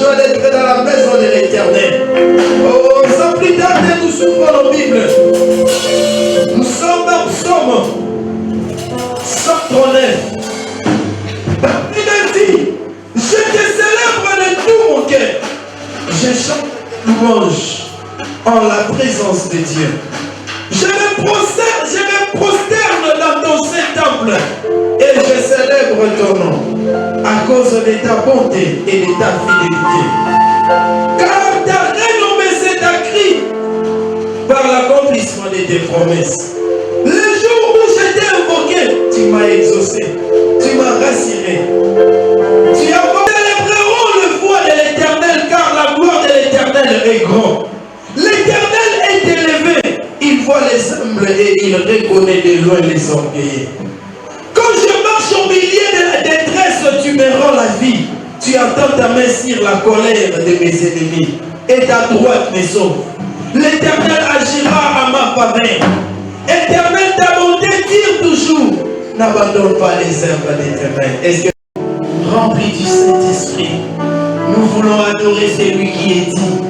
joie d'être dans la maison de l'Éternel. Oh, sans plus tarder, nous souffrons nos Bibles. Nous sommes dans Psaume 139. Il dit, je te célèbre de tout mon cœur. Je chante louange en la présence de Dieu. Je me prosterne dans ton saint temple et je célèbre ton nom à cause de ta bonté et de ta fidélité. Car ta renommée s'est accrue par l'accomplissement de tes promesses. Le jour où je t'ai invoqué, tu m'as exaucé, tu m'as rassuré. Tu as célébreront le voix de l'Éternel, car la gloire de l'Éternel est grande. L'Éternel est élevé, il voit les humbles et il reconnaît de loin les orgueilleux. Quand je marche au milieu de la détresse, tu me rends la vie. Tu attends ta main sur la colère de mes ennemis et ta droite me sauve. L'Éternel agira à ma faveur. Éternel, ta bonté tire toujours. N'abandonne pas les œuvres de tes mains. Est-ce que rempli du Saint-Esprit, nous voulons adorer celui qui est digne.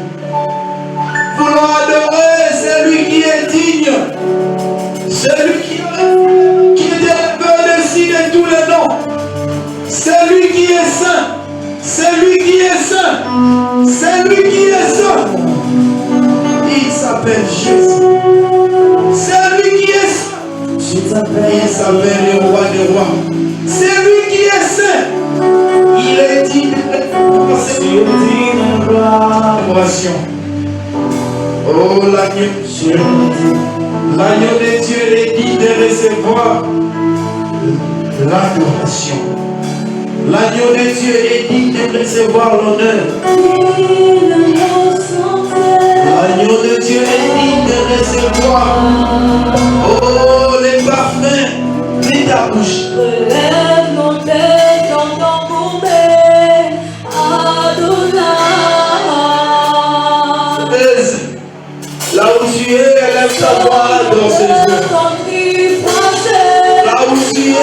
Voulons adorer celui qui est digne, celui qui est élevé au-dessus de tous les noms, celui qui est saint, celui qui est saint, celui qui est saint. Il s'appelle Jésus. Celui qui est saint, il s'appelle le roi des rois. Celui qui est saint, il est digne de l'adoration. Oh, l'agneau de Dieu est digne de recevoir l'adoration. L'agneau de Dieu est digne de recevoir l'honneur. L'agneau de Dieu est digne de recevoir, oh, les parfums de ta bouche. Relève mon tête dans ton courbet, Adonai. Là où tu es, élève ta voix dans ses yeux. Là où tu es,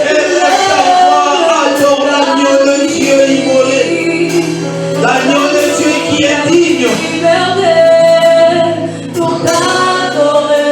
élève ta voix, adore l'agneau de Dieu immolé. L'agneau de Dieu qui est digne. Pour t'adorer.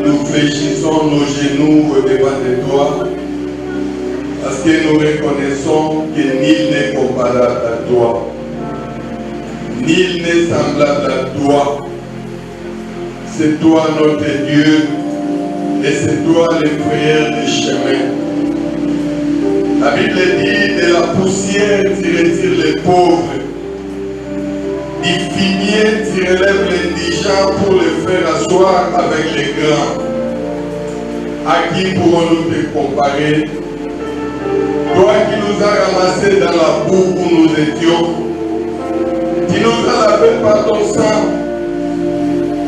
nous fléchissons nos genoux au-devant de toi, parce que nous reconnaissons que nul n'est comparable à toi. Nul n'est semblable à toi. C'est toi notre Dieu, et c'est toi le frère des chemins. La Bible dit, de la poussière tu retires les pauvres, du fumier tu relèves l'indigent pour le faire asseoir avec les grands. À qui pourrons-nous te comparer? Toi qui nous as ramassés dans la boue où nous étions, tu nous as lavés par ton sang,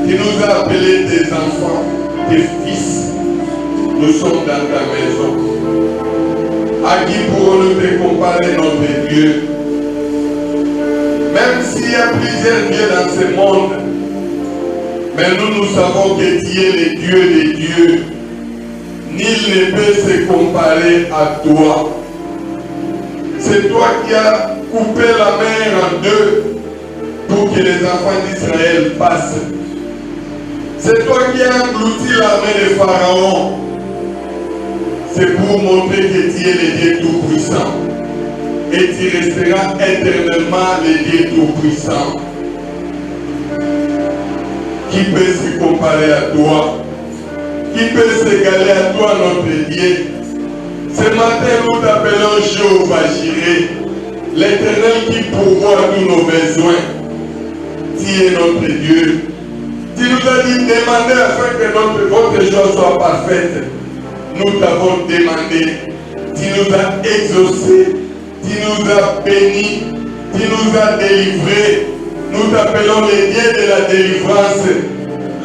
tu nous as appelés tes enfants, tes fils. Nous sommes dans ta maison. À qui pourrons-nous te comparer, notre Dieu? Même s'il y a plusieurs dieux dans ce monde, mais nous savons que tu es le Dieu des dieux. Nul ne peut se comparer à toi. C'est toi qui as coupé la mer en deux pour que les enfants d'Israël passent. C'est toi qui as englouti l'armée de Pharaon. C'est pour montrer que tu es le Dieu Tout-Puissant. Et tu resteras éternellement le Dieu Tout-Puissant. Qui peut se comparer à toi? Qui peut s'égaler à toi, notre Dieu? Ce matin, nous t'appelons Jéhovah Jireh, l'Éternel qui pourvoit tous nos besoins. Tu es notre Dieu. Tu nous as dit demander afin que votre joie soit parfaite. Nous t'avons demandé. Tu nous as exaucés. Tu nous as bénis. Tu nous as délivrés. Nous t'appelons les dieux de la délivrance.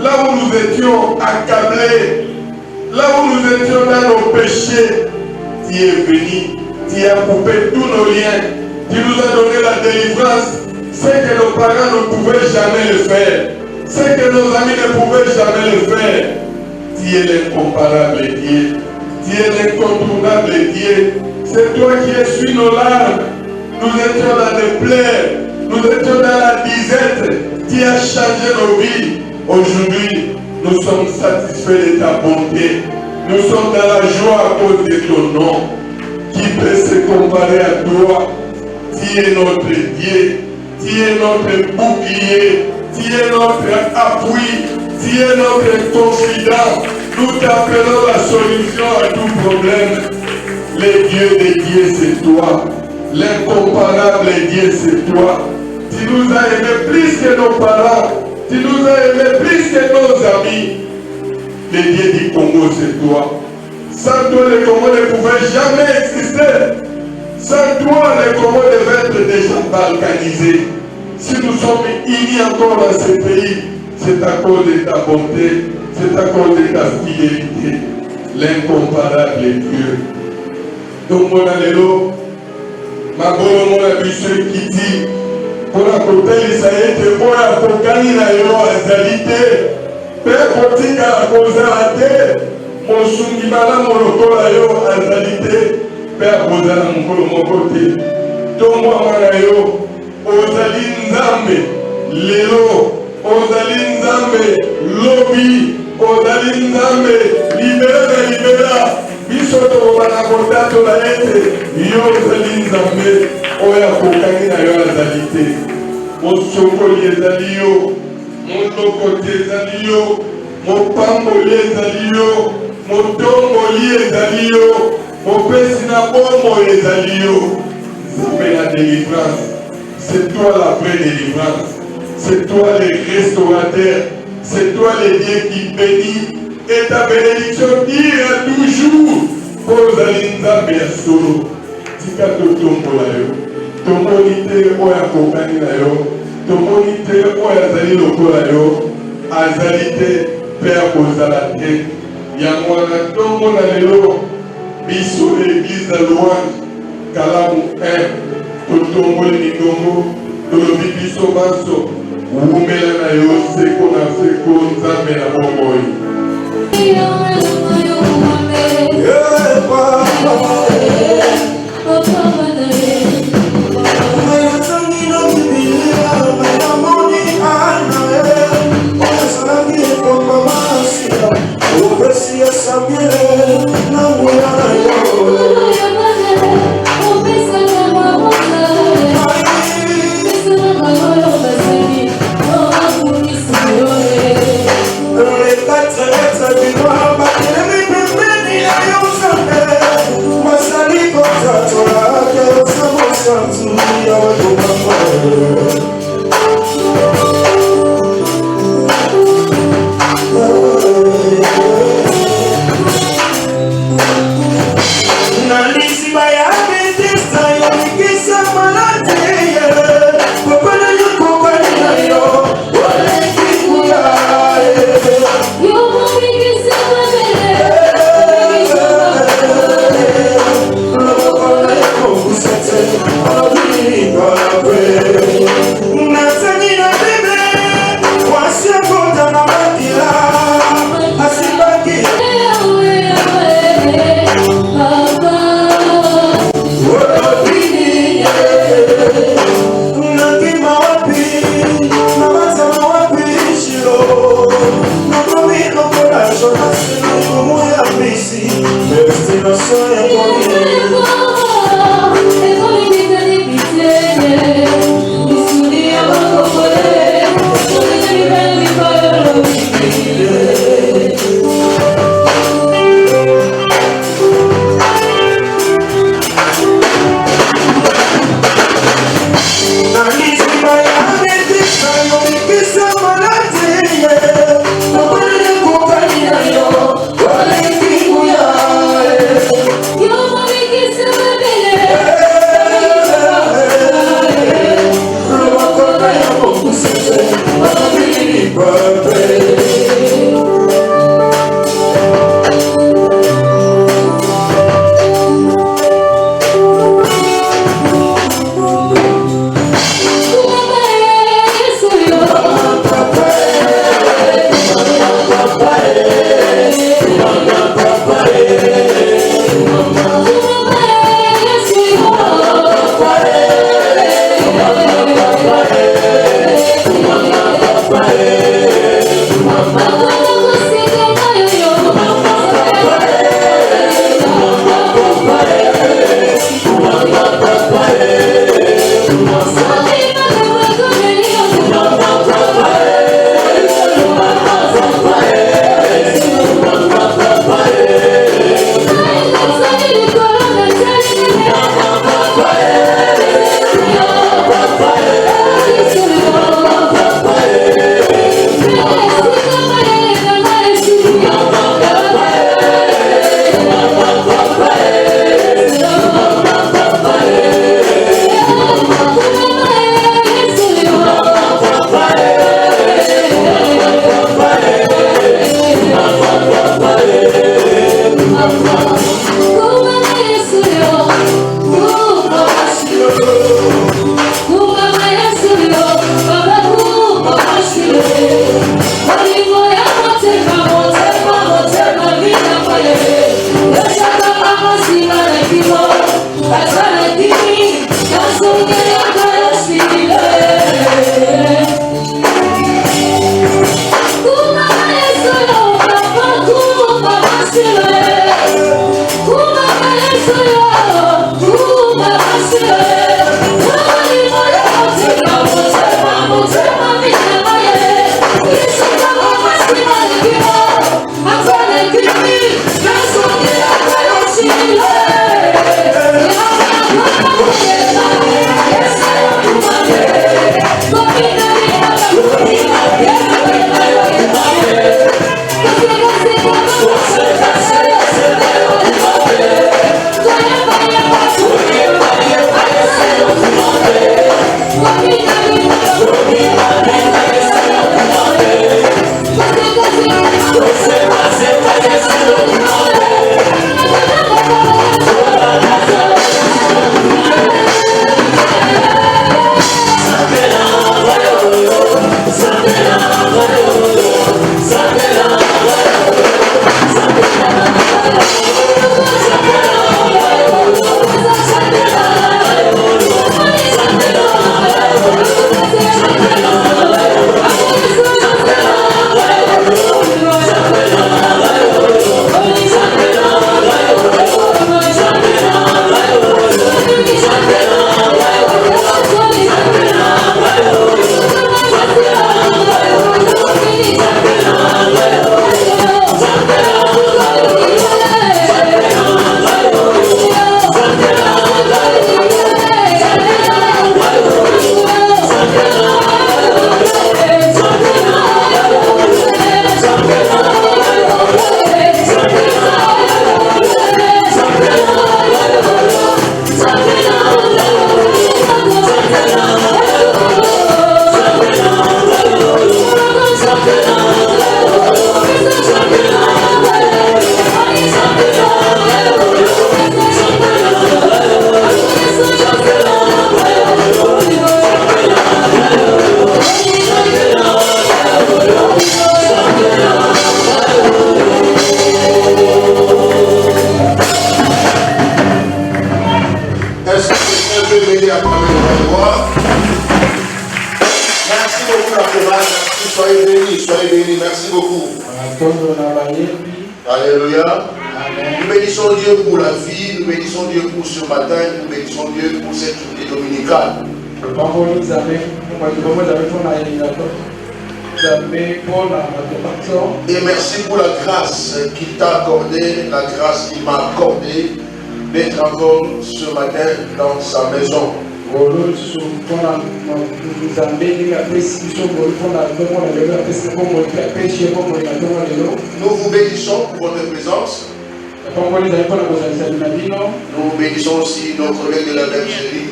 Là où nous étions accablés, là où nous étions dans nos péchés, tu es venu, tu as coupé tous nos liens, tu nous as donné la délivrance, ce que nos parents ne pouvaient jamais le faire, ce que nos amis ne pouvaient jamais le faire. Tu es l'incomparable Dieu, tu es l'incontournable Dieu, c'est toi qui essuies nos larmes. Nous étions dans des plaies, nous étions dans la disette, tu as changé nos vies. Aujourd'hui, nous sommes satisfaits de ta bonté. Nous sommes dans la joie à cause de ton nom. Qui peut se comparer à toi? Tu es notre Dieu. Tu es notre bouclier. Tu es notre appui. Tu es notre confident. Nous t'appelons la solution à tout problème. Le Dieu des dieux, c'est toi. L'incomparable Dieu, c'est toi. Tu nous as aimés plus que nos parents. Tu nous as aimés plus que nos amis. Le Dieu du Congo, c'est toi. Sans toi, le Congo ne pouvait jamais exister. Sans toi, le Congo devait être déjà balkanisé. Si nous sommes unis encore dans ce pays, c'est à cause de ta bonté, c'est à cause de ta fidélité. L'incomparable Dieu. Donc, mon allélo, ma bonne mon abisso qui dit, pour la côté Isaïe, pour la kokani na yo azalité, père kotika la kozala te, mosungi bala molokola yo azalité, père kozala mokolo moko te. Tombo amana yo, ozali nzambe, lelo, ozali nzambe, lobi, ozali nzambe, libera na libera, biso tokobana kotato na ete, yo ozali nzambe, oya kokani na yo azali te. Mosokoli ezali yo, molokoti ezali yo, mopamboli ezali yo, motomboli ezali yo, mopesi na bomoi ezali yo. Nzambe la délivrance, c'est toi la vraie délivrance, c'est toi le restaurateur, c'est toi le Dieu qui bénit, et ta bénédiction dure toujours. Ozali nzambe ya solo, tika totombola yo. Tomoni te oya kokani na yo, tomoni te oya azali lokola yo, azali te mpe akozala te. Yango wana ntongo na lelo biso l'église ya louange kalamu 1 totomboli mingongo tolobi biso banso wumela na yo seko na seko nzambe na bomoi. Oh, Yeah. soyez bénis, merci beaucoup. Alléluia. Nous bénissons Dieu pour la vie, nous bénissons Dieu pour ce matin, nous bénissons Dieu pour cette journée dominicale. Et merci pour la grâce qu'il t'a accordée, la grâce qu'il m'a accordée d'être encore ce matin dans sa maison. Nous vous bénissons pour votre présence. Nous bénissons aussi nos collègues de la bergerie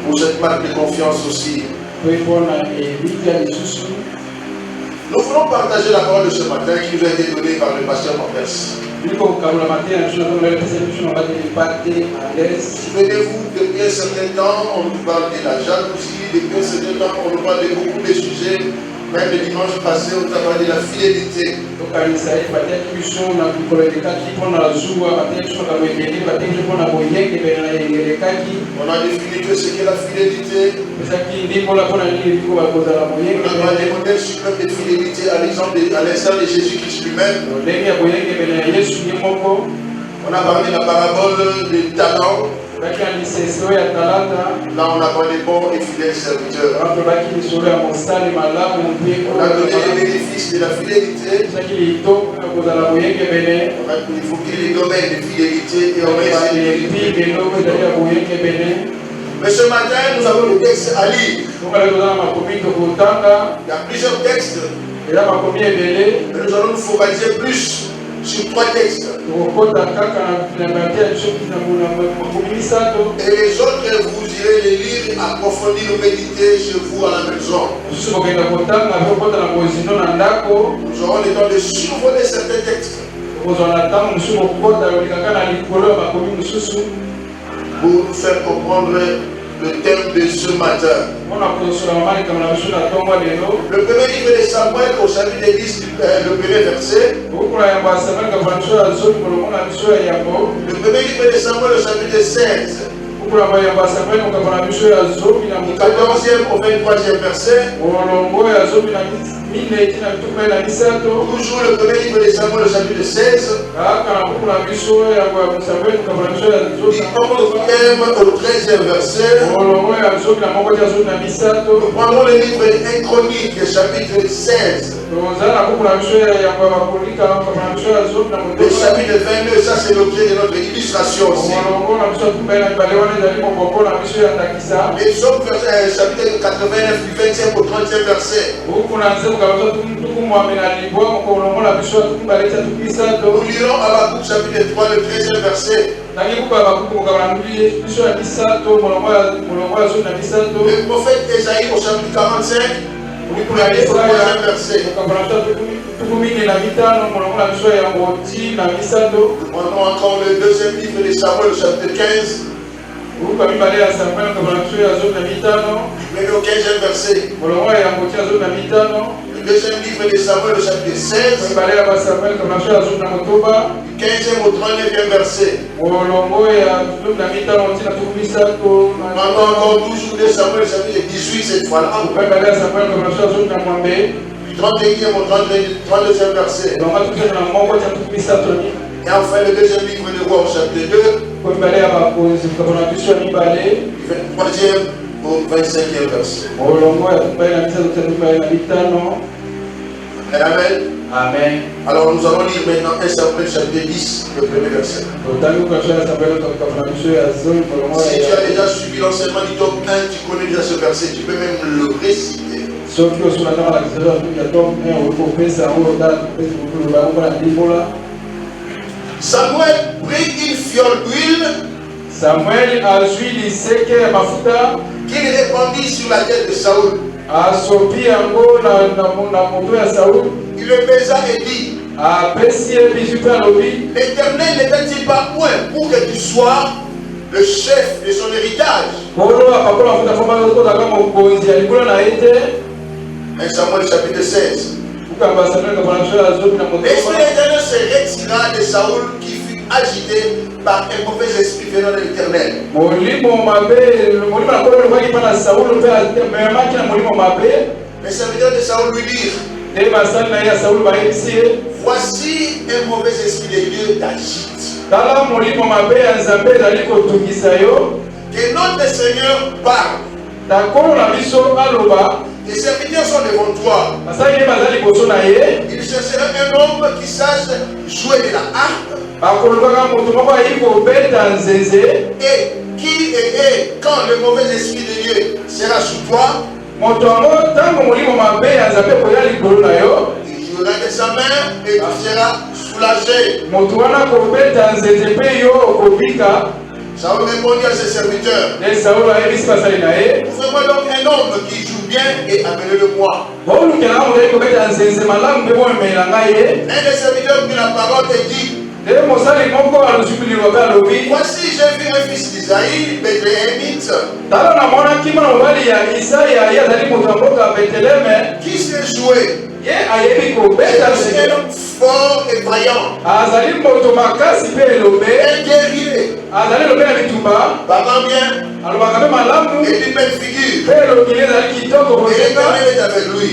pour cette marque de confiance aussi. Nous voulons partager la parole de ce matin qui nous a été donnée par le pasteur Morpes. Souvenez-vous, depuis un certain temps, on nous parle de la jalousie, depuis un certain temps, on nous parle de beaucoup de sujets. Même le dimanche passé, on t'a parlé de la fidélité. On a défini que ce qu'est la fidélité. On a parlé des modèles suprêmes de fidélité à l'instar de Jésus-Christ lui-même. On a parlé de la parabole des talents. Là, on a parlé des bons et fidèles serviteurs. On a donné les bénéfices de la fidélité. Il faut qu'il y ait les domaines de fidélité et on mais ce matin, nous avons le texte à lire. Il y a plusieurs textes. Mais nous allons nous focaliser plus sur 3 textes. Et les autres, vous irez les lire, approfondir, méditer chez vous à la maison. Nous aurons le temps de survoler certains textes pour nous faire comprendre le thème de ce matin. Le premier livre de Samuel au chapitre 10, le premier verset. Le premier livre de Samuel au chapitre 16. Du 14e au 23e verset. Toujours le premier livre de Samuel au chapitre 16. Il commence le thème au 13e verset. Nous prendrons le livre 1 Chronique, chapitre 16. Le chapitre 22, ça c'est l'objet de notre illustration aussi. Les Psaumes, chapitre 89, du 20e au 30e verset. Nous lirons Habakkuk chapitre 3, le 13e verset. Le prophète Esaïe au chapitre 45. Nous pouvons aller au 3e verset. Nous prenons encore le deuxième livre de Samuel au chapitre 15. Mais au 15e verset. Le deuxième livre de Samuel au chapitre 16. Du 15e au 39e verset. Maintenant encore toujours de Samuel au chapitre 18 cette fois-là. Du 31e au 32e verset. Et enfin le deuxième livre de Rois au chapitre 2. Du 23e au 25e verset. Amen. Amen. Alors nous allons lire maintenant 1 Samuel chapitre 10, le premier verset. Si tu as déjà suivi l'enseignement du top 1, tu connais déjà ce verset, tu peux même le réciter. Samuel prit une fiole d'huile. Samuel a suivi seke mafuta qu'il répandit sur la tête de Saoul. Il le baisa et dit: L'Éternel ne t'a-t-il pas point pour que tu sois le chef de son héritage? 1 Samuel chapitre 16. L'Esprit de l'Éternel se retira de Saoul qui fut agité par un mauvais esprit venant de l'Éternel. Les serviteurs de Saoul lui dirent, voici un mauvais esprit de Dieu t'agite. Que notre Seigneur parle. Les serviteurs sont devant toi. Il cherchera un homme qui sache jouer de la harpe. Et qui et quand le mauvais esprit de Dieu sera sous toi, il jouera de sa main et tu seras soulagé. Saoul répondit à ses serviteurs, trouvez-moi donc un homme qui joue bien et amenez-le-moi. Un des serviteurs prit la parole et dit, voici j'ai vu un fils d'Isaïe, Bethléemite, qui sait jouer. C'est un homme fort et vaillant, un guerrier, parlant bien, et d'une belle figure, et l'Éternel est avec lui.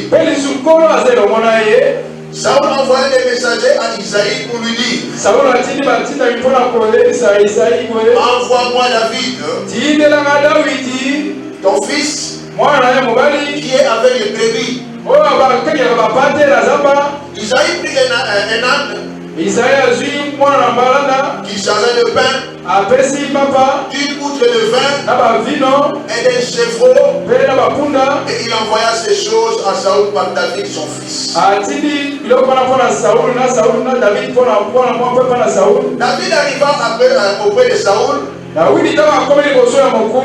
Saoul envoyait des messagers à Isaïe pour lui dire, envoie-moi David, ton fils, qui est avec les brebis. Isaïe prit un âne qui chargeait de pain, d'une outre de vin et d'un chevreau, et il envoya ces choses à Saoul par David son fils. David arriva auprès de Saoul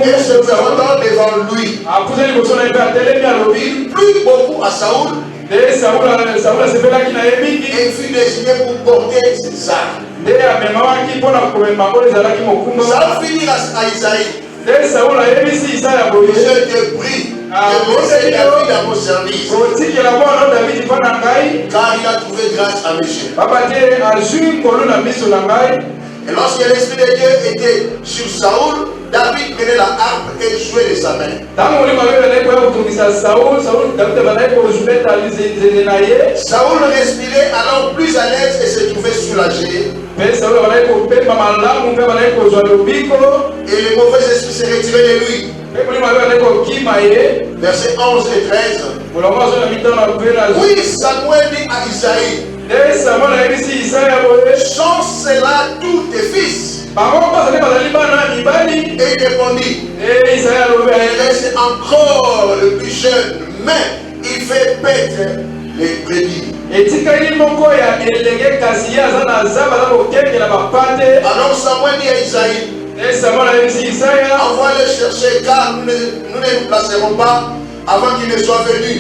et se présentant devant lui. Il plut beaucoup à Saoul et fut désigné pour porter ses armes. Saoul fit dire à Isaïe, je te prie de laisser David à mon service, car il a trouvé grâce à mes yeux. Et lorsque l'Esprit de Dieu était sur Saoul, David prenait la harpe et jouait de sa main. Saoul respirait alors plus à l'aise et se trouvait soulagé. Et le mauvais esprit s'est retiré de lui. Versets 11 et 13. Oui, Samuel dit à Isaïe, sont-ce-là tous tes fils? Et il répondit, il reste encore le plus jeune, mais il fait paître les brebis. Alors Samuel dit à Isaïe, envoie-le chercher, car nous ne nous placerons pas avant qu'il ne soit venu.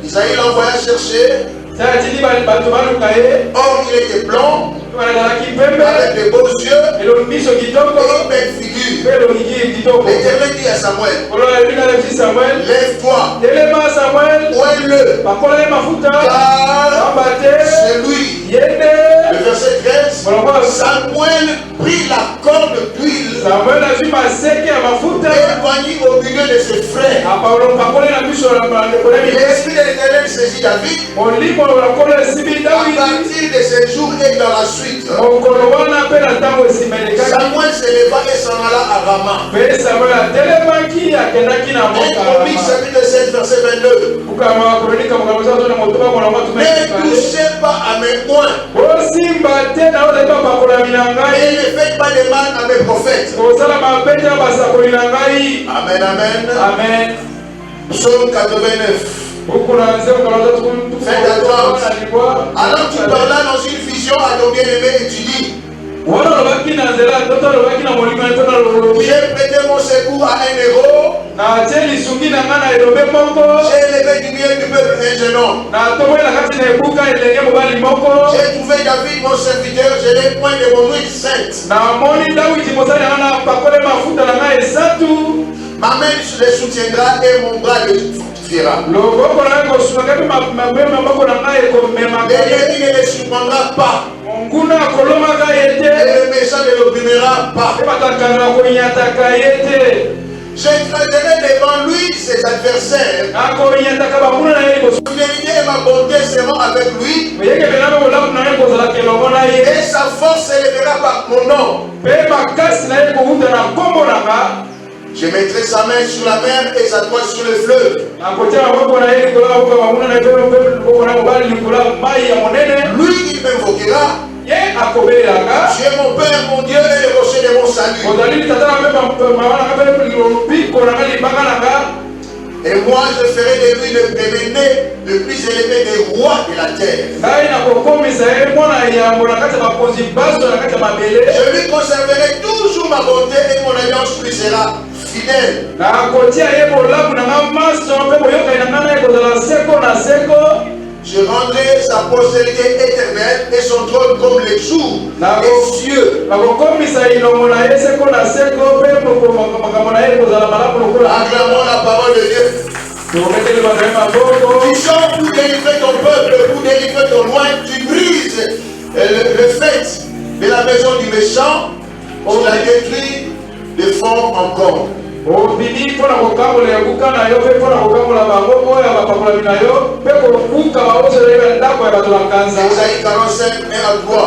Isaïe l'envoya chercher. Or il était blanc, avec de beaux yeux et une belle figure. L'Éternel dit à Samuel, lève-toi, oins-le, car c'est lui. Le verset 13, Samuel prit la corne d'huile et éloignit au milieu de ses frères. L'Esprit de l'Éternel saisit David à partir de ce jour et dans la suite. Samuel se leva et s'en alla à Rama. 1 Chroniques chapitre 7 verset 22. Ne touchez pas à mes poings et ne faites pas de mal à mes prophètes. Amen, amen. Psaume 89. Faites attente. Alors tu parlas dans une vision à ton bien-aimé et tu dis, j'ai prêté mon secours à un héros. J'ai élevé du milieu du peuple un jeune homme. J'ai trouvé David mon serviteur, je l'ai point de mon huile sainte. Ma main les soutiendra et mon bras les fortifiera. L'ennemi ne les surprendra pas. Et le méchant ne l'opprimera pas. J'écraserai devant lui ses adversaires. Fidélité et ma bonté seront avec lui. Et sa force s'élèvera par mon nom. Je mettrai sa main sur la mer et sa toile sur le fleuve. Lui, il m'invoquera. Tu es mon Père, mon Dieu et le rocher de mon salut. Et moi, je ferai de lui le premier-né, le plus élevé des rois de la terre. Je lui conserverai toujours ma bonté et mon alliance lui sera fidèle. Je rendrai sa postérité éternelle et son trône comme les jours, les cieux. Acclamons la parole de Dieu. Puissant pour délivrer ton peuple, pour délivrer ton loin, tu brises le fait de la maison du méchant, on la détruit de fond en comble. Ésaïe 45 est à toi.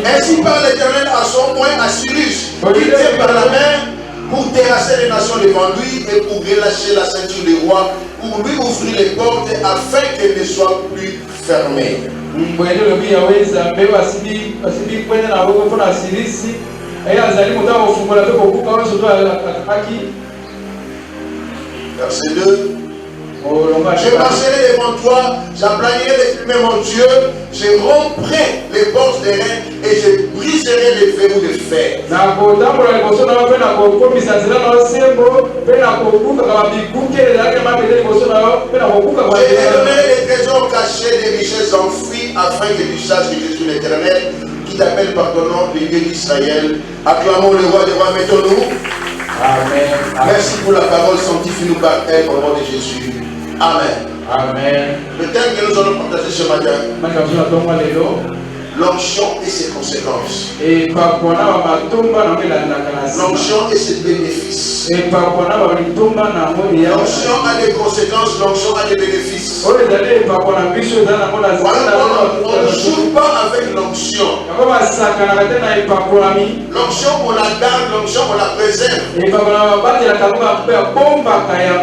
Ainsi parle l'Éternel à son point à Cyrus, qui tient par la main pour terrasser les nations devant lui et pour relâcher la ceinture des rois, pour lui ouvrir les portes afin qu'elles ne soient plus fermées. Verset 2. Je marcherai devant toi, j'aplanirai les fumées mon Dieu, je romprai les portes des reins et je briserai les verrous de fer. Je donnerai les trésors cachés des richesses enfouies afin que tu saches que je suis l'Éternel qui t'appelle par ton nom, le Dieu d'Israël. Acclamons le roi des rois, mettons-nous. Amen. Merci pour la parole, sanctifie-nous par elle au nom de Jésus. Amen. Amen. Le thème que nous allons partager ce matin, l'onction et ses conséquences. L'onction et ses bénéfices. L'onction a des conséquences, l'onction a des bénéfices. Voilà, on ne joue pas avec l'onction. L'onction, on la garde, l'onction, on la préserve.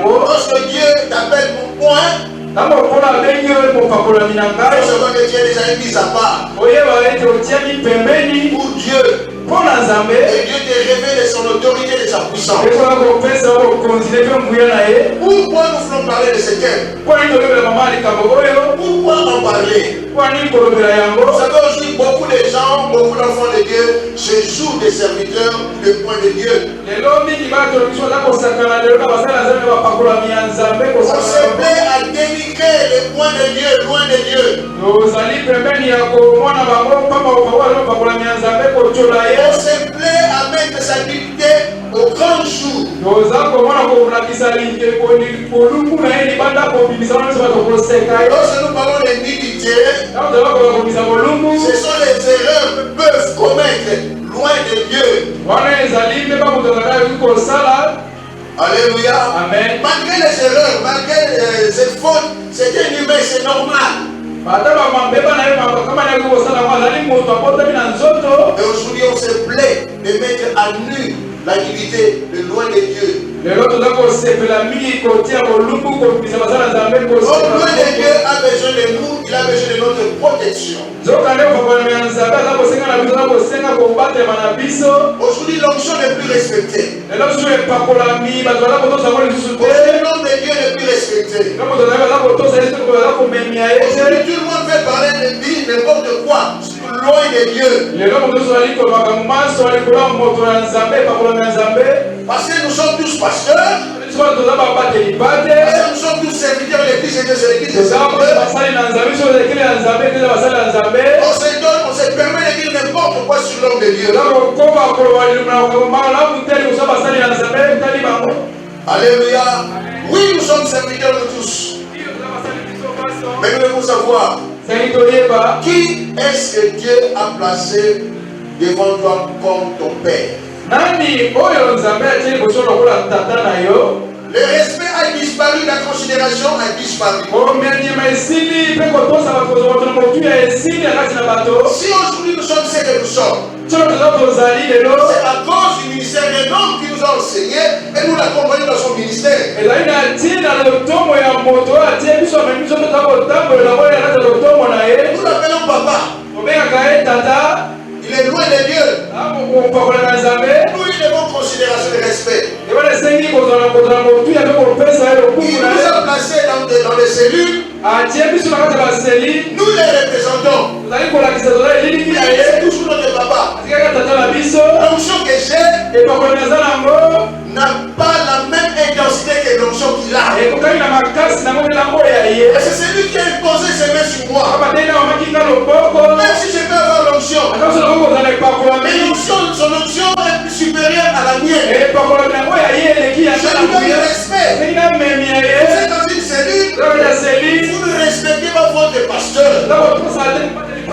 Lorsque Dieu t'appelle pour point, on se voit que Dieu est déjà mis à part. Pour Dieu. Et Dieu te révèle son autorité et sa puissance. Pourquoi nous voulons parler de ce thème? Pourquoi en parler? Vous savez aujourd'hui, beaucoup de gens, beaucoup d'enfants de Dieu se jouent des serviteurs de point de Dieu. On se plaît à dénigrer les points de Dieu, loin de Dieu. On se plaît à mettre sa dignité au grand jour. Lorsque nous parlons de dignité, ce sont les erreurs que peuvent commettre loin de Dieu. Alléluia. Amen. Malgré les erreurs, malgré ces fautes, c'est un humain, c'est normal. Et aujourd'hui, on se plaît de mettre à nu la dignité de loin de Dieu. Loin de Dieu a besoin de nous, il a besoin de notre protection. Aujourd'hui, l'onction n'est plus respectée. Aujourd'hui, l'homme de Dieu n'est plus respecté. Aujourd'hui, tout le monde veut parler de vie, n'importe quoi, loin de Dieu. Parce que nous sommes tous pasteurs. Parce que nous sommes tous serviteurs de l'église et de l'église. On se donne, on se permet de dire n'importe n'importe quoi sur l'homme de Dieu. Alléluia. Oui, nous sommes serviteurs de tous. Mais nous devons savoir qui est-ce que Dieu a placé devant toi comme ton Père. Le respect a disparu, la considération a disparu. Si aujourd'hui nous sommes ce que nous sommes, c'est à cause du ministère de l'homme qui nous a enseigné et nous l'accompagnons dans son ministère. Nous l'appelons papa. Il est loin de Dieu. Nous, il devons considération et respect. Il nous a placés dans les cellules. Nous les représentons. Il est toujours notre papa. L'onction que j'ai n'a pas la même intensité que l'onction qu'il a. Et c'est celui qui a imposé ses mains sur moi. Même si je peux avoir l'onction, mais son onction est plus supérieure à la mienne. Je lui donne le respect. Vous êtes dans une cellule, vous ne respectez pas votre pasteur.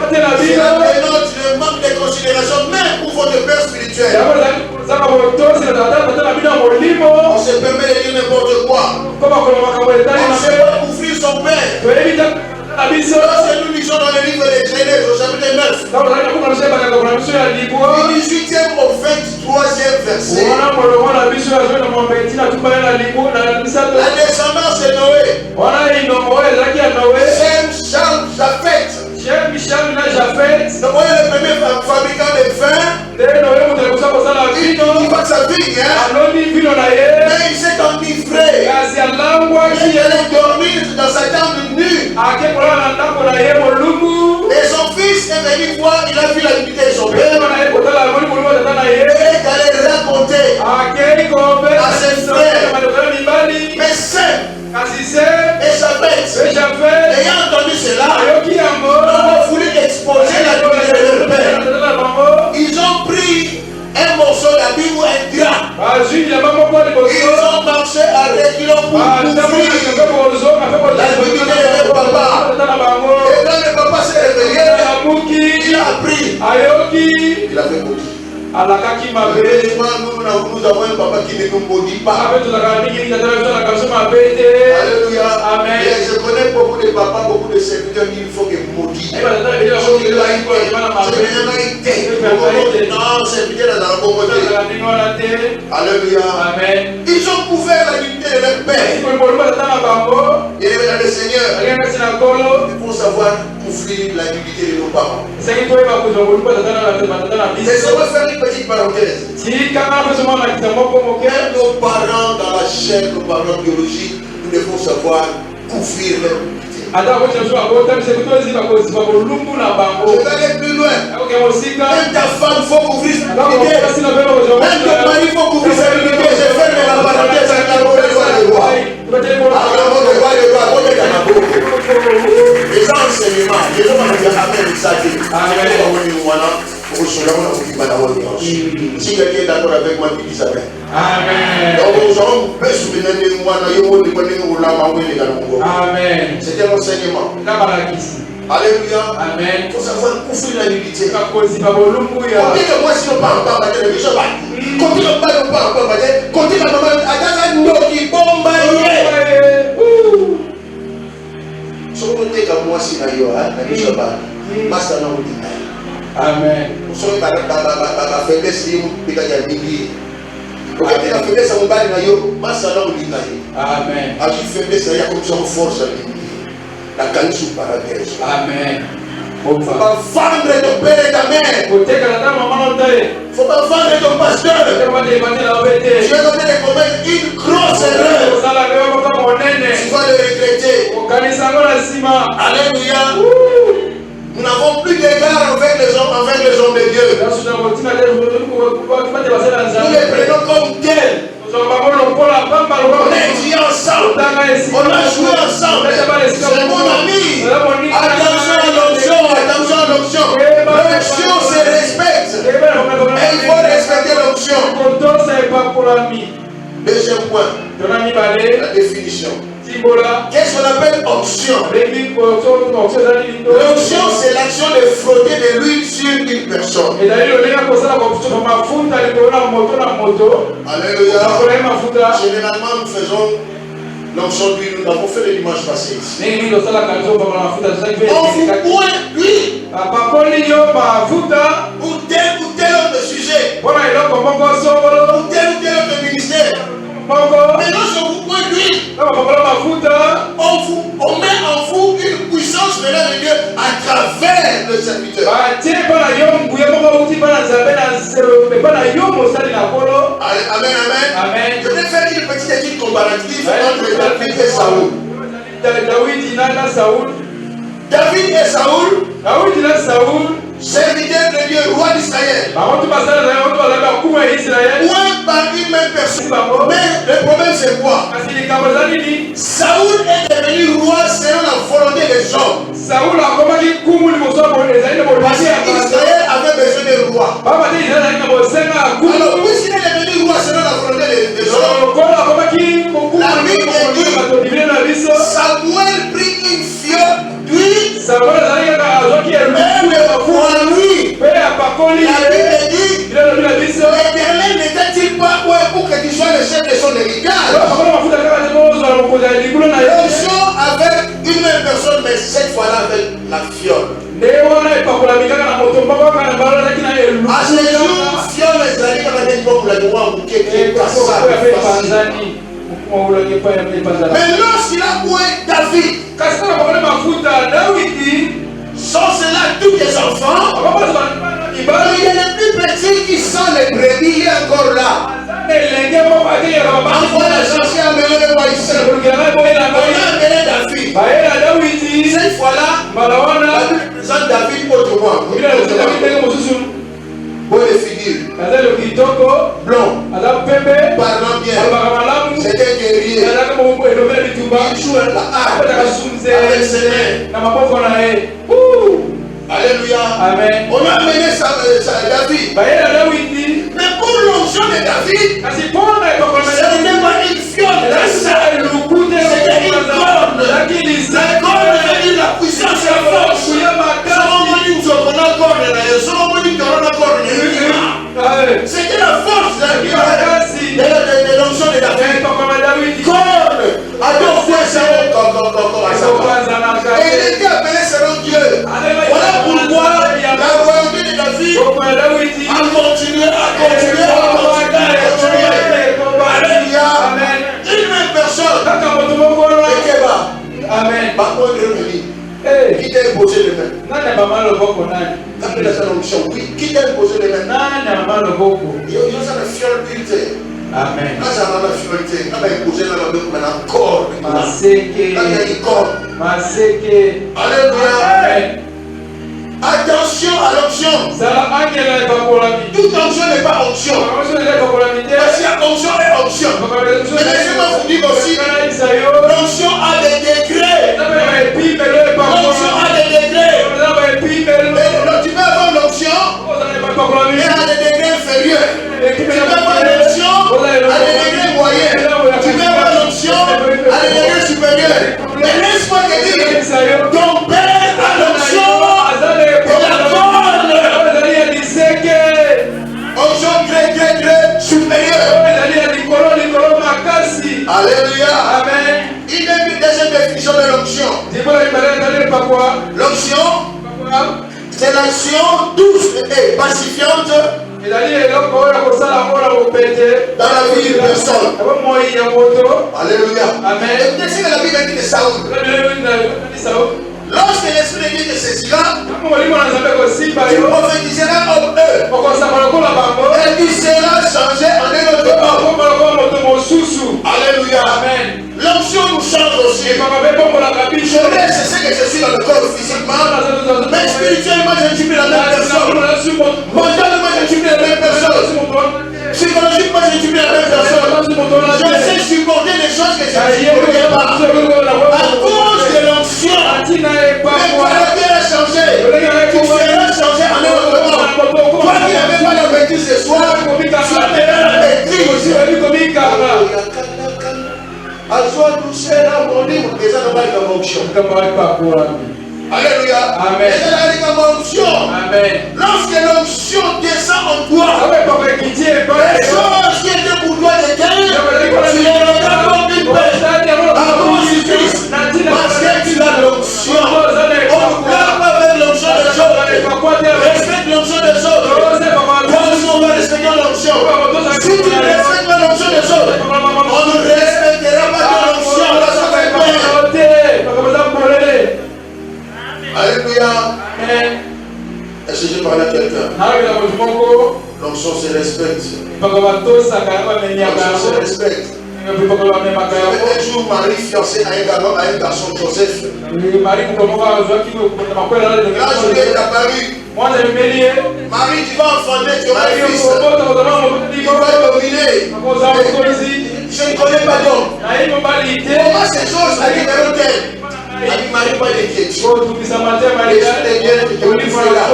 C'est là le manque de considération même pour votre père spirituel. On se permet de dire n'importe quoi. On ne sait pas ouvrir son père. Lorsque nous lisons dans le livre de Genèse au chapitre 9, du 18e au 23e verset, la descendance de Noé, Sem, Cham, Japheth. Vous voyez le premier fabricant de vin, il va sa vigne, mais il s'est enivré. Il allait dormir dans sa tente nue. Et son fils est venu voir, il a vu la nudité de son père. Et il allait raconter à ses frères. Mais Sem et Japheth, ayant entendu cela, ont voulu exposer la nudité de leur père. Ils ont pris un morceau d'habit ou un drap. Ils ont marché à reculons pour ouvrir la nudité de leur papa. Et quand le papa s'est réveillé, il a appris. Il avait maudit. Heureusement, nous avons un papa qui ne nous maudit pas. Alléluia. Amen. Et je connais beaucoup de papas, beaucoup de serviteurs qui il faut qu'ils maudissent. Non, serviteurs dans la pauvreté. Alléluia. Amen. Ils ont couvert la dignité de leur père. Et le Seigneur, il faut savoir couvrir la dignité de nos parents. Laissez-moi faire une petite parenthèse. Même nos parents dans la chair, nos parents biologiques, nous devons savoir couvrir leur dignité. Je vais aller plus loin. Même ta femme, il faut couvrir sa dignité. Même ton mari, il faut couvrir sa dignité. Je ferme la parenthèse à la mort de roi. Les enseignements, les gens vont dire Amen, ça dit. Si quelqu'un est d'accord avec moi, il dit ça. Amen. C'était l'enseignement. Alléluia. Amen. Il faut savoir couvrir la nudité. Combien de mois si on parle pas de télévision? Combien de mois on parle pas de combien de maman a qui bombe. Si on te comme moi si d'ailleurs, la mission pas. Master non dit. Amen. Nous sommes dans la faiblesse qui est à l'égalité. Quand la faiblesse on va dans yo, master non dit. Amen. À qui faiblesse il y a comme ça force à l'égalité. La canne sous paradis. Amen. Il ne faut pas vendre ton père et ta mère. Il ne faut pas vendre ton pasteur. Tu es en train de commettre une grosse erreur. Tu vas le regretter. Alléluia. Nous n'avons plus d'égard avec les hommes de Dieu. Nous les prenons comme tels. On est étudié ensemble. On a joué ensemble. C'est mon ami. Attention à l'onction. Attention à l'onction. L'onction, c'est respect. Deuxième point, la définition. Qu'est-ce qu'on appelle onction? L'onction, c'est l'action de frotter de l'huile sur une personne. Alléluia. Généralement, nous faisons l'onction d'huile. Nous l'avons fait le dimanche passé ici. On vous point d'huile pour tel ou tel autre sujet, pour tel ou tel autre ministère. Mais lorsqu'on vous point d'huile, on met en vous une puissance venant de Dieu à travers le serviteur. Amen, amen. Je vais faire une petite étude comparative entre David et Saoul. David et Saoul, serviteur de Dieu, roi d'Israël. Ouais, par une même personne. Mais le problème c'est quoi? Saoul est devenu roi selon la volonté des hommes. Parce qu'Israël avait besoin de roi. Alors, puisqu'il est devenu roi selon la volonté des hommes, la Bible dit Samuel prit une fiole d'huile. La Bible dit l'Éternel n'était-il pas pour que tu sois le chef de son héritage? L'onction avec une même personne, mais cette fois-là avec la fiole. À ce jour, fiole ezali kaka neti bakula droit moke mais lorsqu'il a poué David, sans cela tous les enfants, il y a les plus petits qui sont les brebis, il est encore là. Envoie la chanson à amener le Moïse. On a amené David. Cette fois-là, la Bible présente David autrement. Pour les figures. Blanc. Parlant bien. C'était un guerrier. Il joue la harpe avec ses mains. Alléluia. Amen. On a amené David. Mais pour l'onction de David, ce n'était pas une fiole. C'était une corne. La corne veut dire la puissance et la force. C'était la force de l'onction de David. Corne. Et il était appelé selon Dieu. Voilà pourquoi la royauté de David a continué. Alléluia. Une même personne. Amen. Par contre, qui t'a imposé les mains? Appelez ça l'onction. Oui, qui t'a imposé les mains? Il y a une fiole d'huile. Amen. Quand ça va la fiolité, quand il imposé la main maintenant corps. Quand il y a une corps. Alléluia. Attention à l'onction. Toute onction n'est pas onction. Parce qu'il y a onction et onction. Mais laissez-moi vous dire aussi, l'onction a des degrés. L'onction a des degrés. Tu peux avoir l'onction et à des degrés inférieurs. Tu peux avoir l'onction à des degrés moyens. Tu peux avoir l'onction à des degrés supérieurs. Mais laisse-moi te dire, ton père a l'onction. Très supérieur. Alléluia. Amen. Il y a une deuxième définition de l'onction. L'onction, c'est l'action douce et pacifiante dans la vie d'une personne. Alléluia. Amen. Et qu'est-ce que la Bible dit de Saoul? Lorsque l'Esprit de Dieu te saisira, tu prophétiseras en eux. Et tu seras changé en un autre homme. Alléluia. Amen. L'onction nous change aussi. C'est ce que je suis dans le corps physiquement. Mais spirituellement, je ne suis plus la même personne. Mentalement, je ne suis plus la même personne. Psychologiquement, je ne suis plus la même personne. Je sais supporter les choses que je ne supportais pas. À cause de l'onction, mes caractères a changé. Tu seras changé en un autre homme. Toi qui n'avais pas la maîtrise ce soir, tu as maintenant la maîtrise. tout sera mon livre. Et ça n'a pas été une onction. Alléluia. Amen. Et ça n'a été une onction. Amen. Lorsque l'onction descend en toi, les choses qui étaient pour toi des guerres, tu les regardes comme une paix. À cause du Christ. Parce que tu as l'onction. On ne parle pas avec l'onction des autres. Respecte l'onction des autres. Toi aussi, on va respecter l'onction. Si tu ne respectes pas l'onction des autres, on ne respectera pas ton onction. Ça fait peur. Alléluia. Est-ce que je parle à quelqu'un? L'onction se respecte. L'onction se respecte. Un jour, Marie fiancée à un garçon, Joseph. Là, je lui ai apparu. Marie, tu vas enfanter, tu auras un fils. Il va dominer. Je ne connais pas d'homme. Comment ces choses arriveront-elles? Avec Marie, pas d'inquiétude. Les biens qui te couvrent là.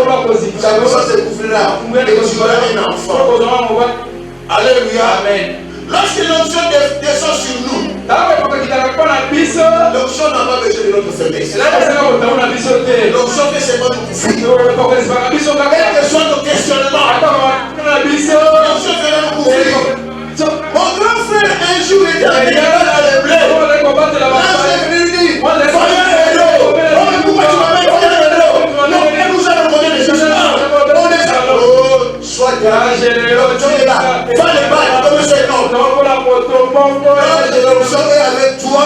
Ça commence à te couvrir là. Et tu auras un enfant. Alléluia. Amen. Lorsque l'onction descend sur nous, l'onction n'a pas besoin de notre faiblesse. L'onction fait seulement nous couvrir. Quel que soit nos questionnements, l'onction fait nous couvrir. Mon grand frère, un jour, était dans les blés. Là, je vais lui dire, pourquoi tu m'as mis de l'eau? Non, nous allons donner des jugements. On est à l'eau. Sois généreux, tu es là. Va les battre comme ce nom. L'onction est avec toi.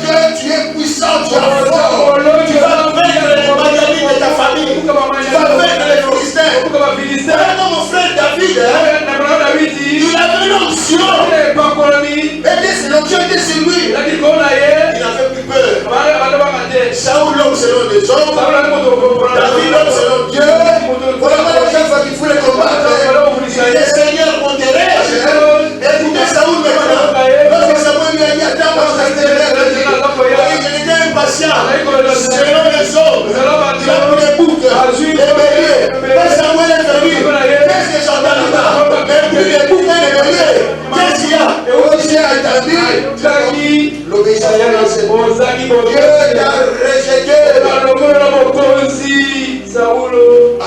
Que tu es puissant, tu as fort. Tu vas vaincre les Magalites de ta famille. Tu vas vaincre les Philistins. Voilà mon frère David. Il avait l'onction. Et c'est l'onction était sur lui. Il n'avait plus peur. Saoul l'homme selon les hommes. David l'homme selon Dieu. Voilà pas la chaque fois qu'il faut les combattre. Le Seigneur monterait. Écoutez Saoul maintenant. Lorsque Samuel lui a dit attends, moi je il était impatient. Selon les hommes. Il a pris les boucs, les béliers. Quand Samuel est venu, qu'est-ce que j'entends là-bas? Mais puis les boucs et les béliers. Qu'est-ce qu'il y a? Et aussi attendu. L'obéissance c'est bon. Dieu t'a rejeté.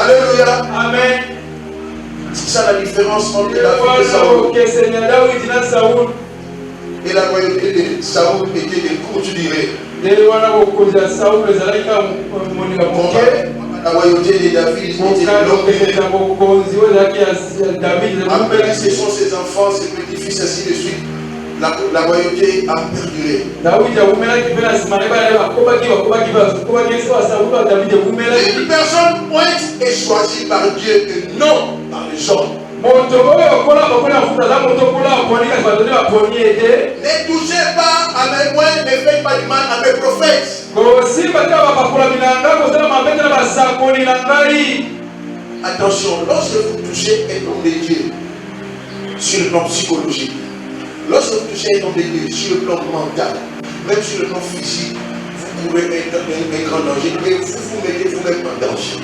Alléluia. Amen. C'est ça la différence entre David et Saoul. Et la royauté de Saoul était des cours, tu dirais. La royauté de David était de longue. Après, ce sont ses enfants, ses petits-fils, ainsi de suite. La royauté a perduré. Une personne pointe est choisie par Dieu et non par les hommes. Ne touchez pas à mes moyens, ne faites pas du mal à mes prophètes. Attention, lorsque vous touchez un homme de Dieu sur le plan psychologique, lorsque vous touchez un homme de Dieu sur le plan mental, même sur le plan physique, vous pourrez être un grand danger, mais vous vous mettez vous-même en danger.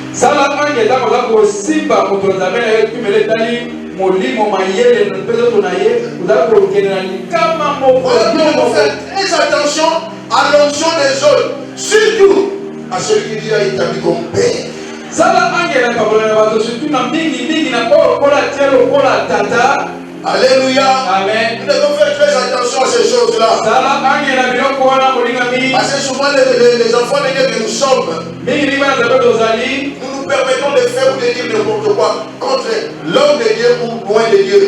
Faites très attention à l'onction des autres, surtout à celui qui Dieu a établi comme père. Alléluia. Amen. Nous devons faire très attention à ces choses-là. Parce que souvent les enfants de Dieu que nous sommes, nous nous permettons de faire ou de dire n'importe quoi contre l'homme de Dieu ou loin de Dieu.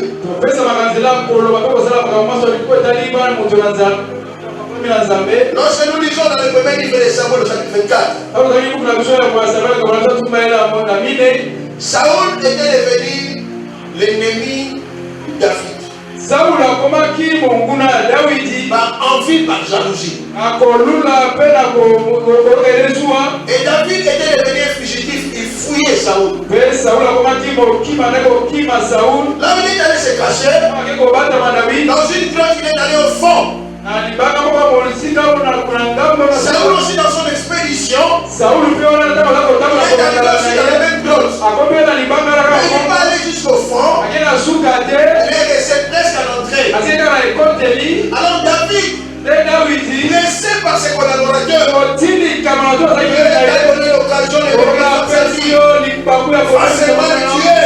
Lorsque nous lisons dans le premier livre de Samuel, au chapitre 4, Saoul était devenu l'ennemi de David. Par envie, par jalousie. Et David était devenu fugitif, il fouillait Saoul. Là où il est allé se cacher, dans une grotte, il est allé au fond. Saoul aussi dans son expédition, il est allé aussi dans la même grotte. Mais il n'est pas allé jusqu'au fond, il est resté presque à l'entrée. Alors David, laissé par ses collaborateurs, il a donné l'occasion de forcément le tuer.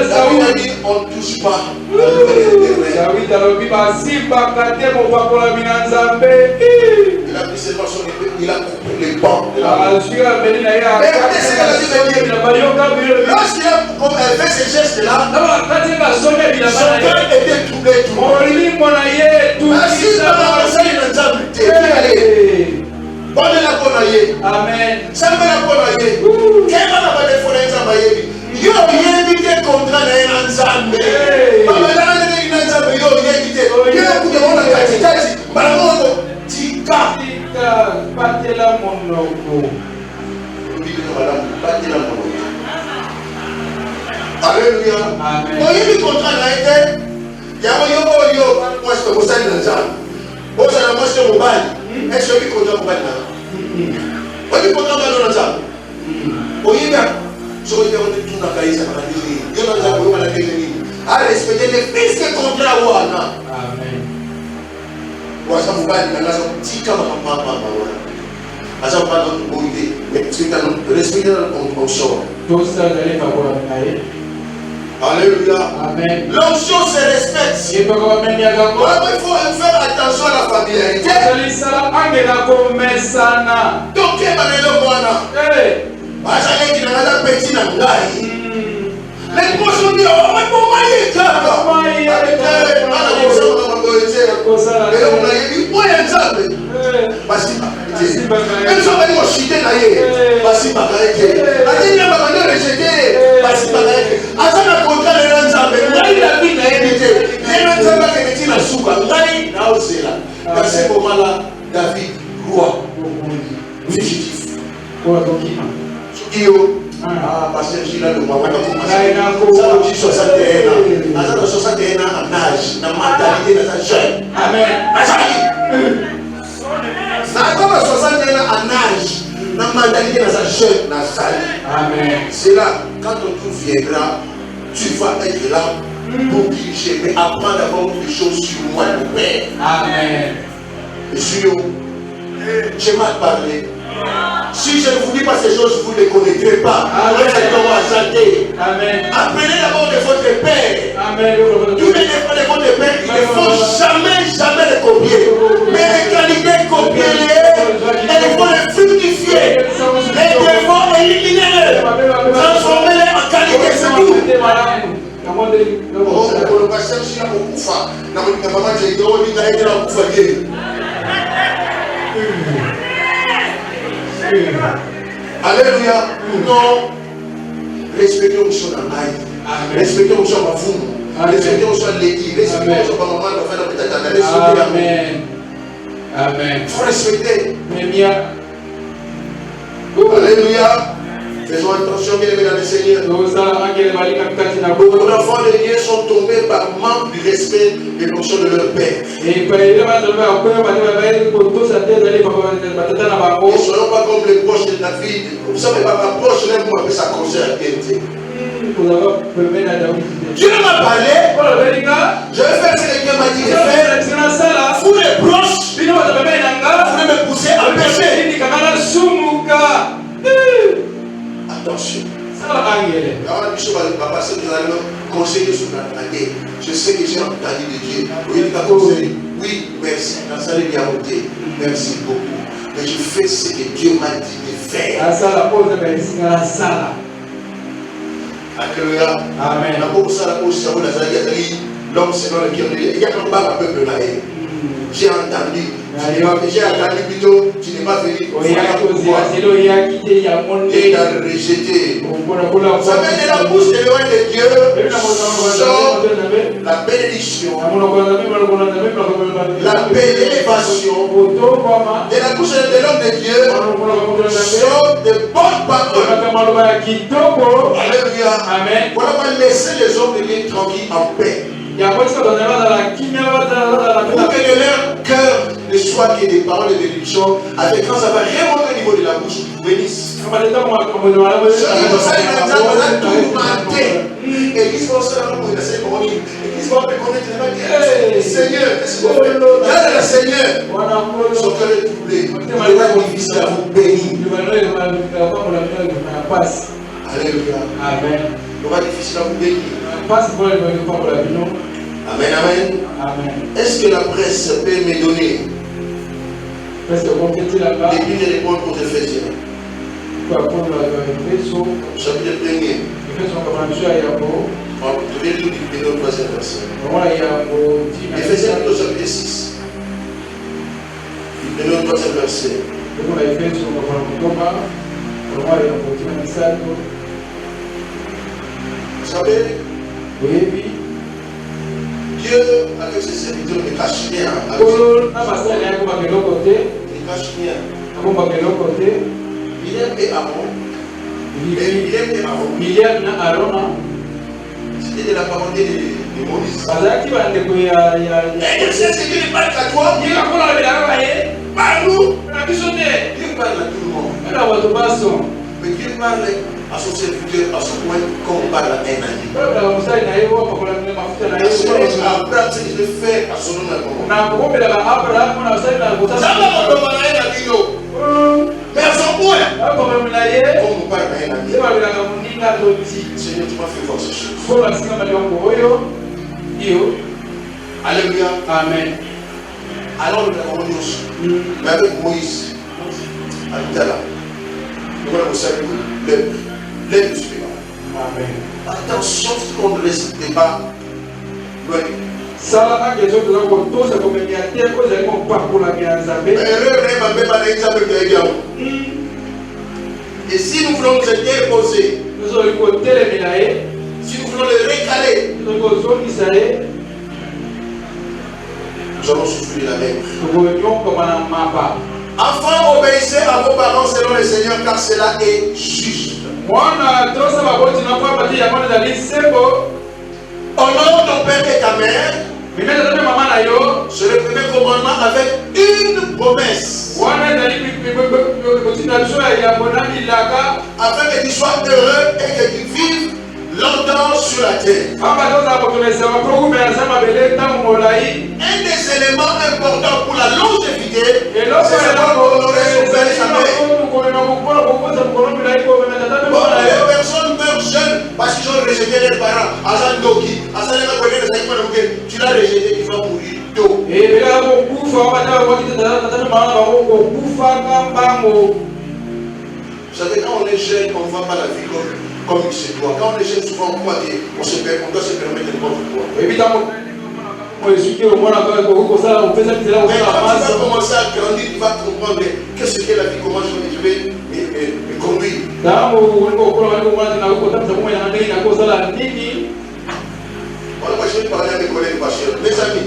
David a dit, on ne touche pas. Il a pris seulement son épée, il a coupé les bancs de la main. Lorsqu'il a fait ces gestes-là, son cœur était troublé. Amen. Alléluia. À respecter les fils de contrat. Amen. Alléluia. Amen. L'onction se respecte. Il faut faire attention à la familiarité. Donc, les poissons disent, oh, mais comment il est là? À ce moment-là, David, roi, fugitif. Ah, pasteur Gila de Maman, ça a 61 ans. À 61 ans en âge, dans la mentalité de sa jeune. Amen. À 61 ans en âge, dans la mentalité de sa jeune. Amen. C'est là, quand ton tour viendra, tu vas être là pour diriger, mais apprends d'abord des choses sur moi, le Père. Amen. Monsieur, j'ai mal parlé. Si je ne vous dis pas ces choses, vous ne les connaîtrez pas. Amen. Apprenez d'abord de votre Père. Amen. Tous les défauts de votre Père, il ne faut jamais les copier. Mais les qualités, copiez-les. Et il faut les fructifier. Les défauts, éliminez-les. Transformez-les en qualité, c'est tout. Oh, le pasteur, si on koufa, maman, j'ai dit, on dit, il a été là, koufa, alléluia. Non. Respectez aux choses en aïe. Respectez aux choses en fou. Respectez aux choses en l'équipe. Respectez aux choses en maman. Amen. Amen. Il faut respecter. Alléluia. Faisons attention, bien aimés dans le Seigneur. Beaucoup d'enfants de Dieu sont tombés par manque du respect des notions de leur père. Ne soyons pas comme les proches de David. Vous savez pas, ma proche, là, vous m'appelez ça conseil à piété. Dieu m'a parlé. Je vais faire ce que Dieu m'a dit de faire. Vous les proches, vous voulez me pousser à pécher. Attention. Je sais que j'ai entendu de Dieu. Oui, merci. Merci beaucoup. Mais je fais ce que Dieu m'a dit de faire. Alléluia. Amen. L'homme selon le cœur de Dieu. Il y a un peuple là. J'ai entendu. J'ai entendu plutôt, tu n'es pas venu. Il t'a rejeté. Vous savez, de la bouche de loin de Dieu sort la bénédiction, la élévation. De la bouche de l'homme de Dieu sort de bonnes paroles. Alléluia. Amen. Voilà pourquoi laisser les hommes de Dieu tranquilles en paix. Pour que de leur cœur ne soit que des paroles de bénédiction, avec quand ça va remonter au niveau de la bouche, bénisse. tu vas me connaître, tu vas dire, Seigneur, qu'est-ce qu'on fait? Regarde le Seigneur. Son cœur est troublé. Il va difficile à vous bénir. Alléluia. Amen. Il va difficile à vous bénir. Amen, amen. Amen. Est-ce que la presse peut me donner des billes de réponse aux Éphésiens? Chapitre 1er. Je vais tout dire au troisième verset. Éphésiens plutôt chapitre 6. Le troisième verset. Vous savez, Dieu, avec ses serviteurs, ne cache rien. Ne cache rien. Miriam et Aaron. C'était de la parenté de Moïse. Et c'est ce qui ne parle qu'à toi. Parle-nous. Dieu parle à tout le monde. Mais Dieu parle à son serviteur, à son point, comme on parle à un ami. Abraham, c'est que je vais faire à son nom. Mais à son point, comme on parle à un ami. Seigneur, tu m'as fait voir ces choses. Alléluia. Amen. Alors nous avons dit, mais avec Moïse, à tout à l'heure, nous allons saluer l'aide du Seigneur. Amen. Attention, on ne laisse pas. Et si nous voulons nous interposer, si nous voulons le récaler, nous allons souffrir la même. Enfants, obéissez à vos parents selon le Seigneur, car cela est juste. Honore ton père et ta mère. C'est le premier commandement avec une promesse. Afin que tu sois heureux et que tu vives longtemps sur la terre. Un des éléments importants pour la longévité, c'est savoir honorer son père et sa mère. Les personnes meurent jeunes parce qu'ils ont rejeté leurs parents. Tu l'as rejeté, tu vas mourir tôt. Vous savez, quand on est jeune, on ne voit pas la vie comme il se doit. Quand on est jeune, souvent on doit se permettre n'importe quoi. Mais quand tu vas commencer à grandir, tu vas comprendre qu'est-ce que la vie, comment je vais me conduire. Moi, je vais parler à mes collègues pasteurs, mes amis,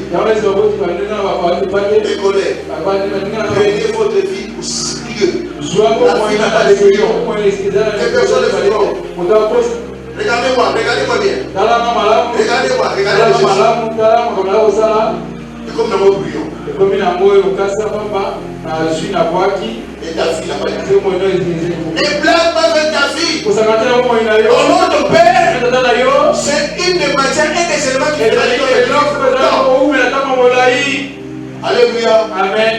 mes collègues. Prenez votre vie au sérieux. La vie n'a pas de millions. Les personnes le feront. Regardez-moi bien. Regardez-moi bien. Et comme nous prions. Et ta fille n'a pas été. Ne blague pas avec ta fille. Au nom de ton père, c'est une des matières et des éléments qui Alléluia. Amen.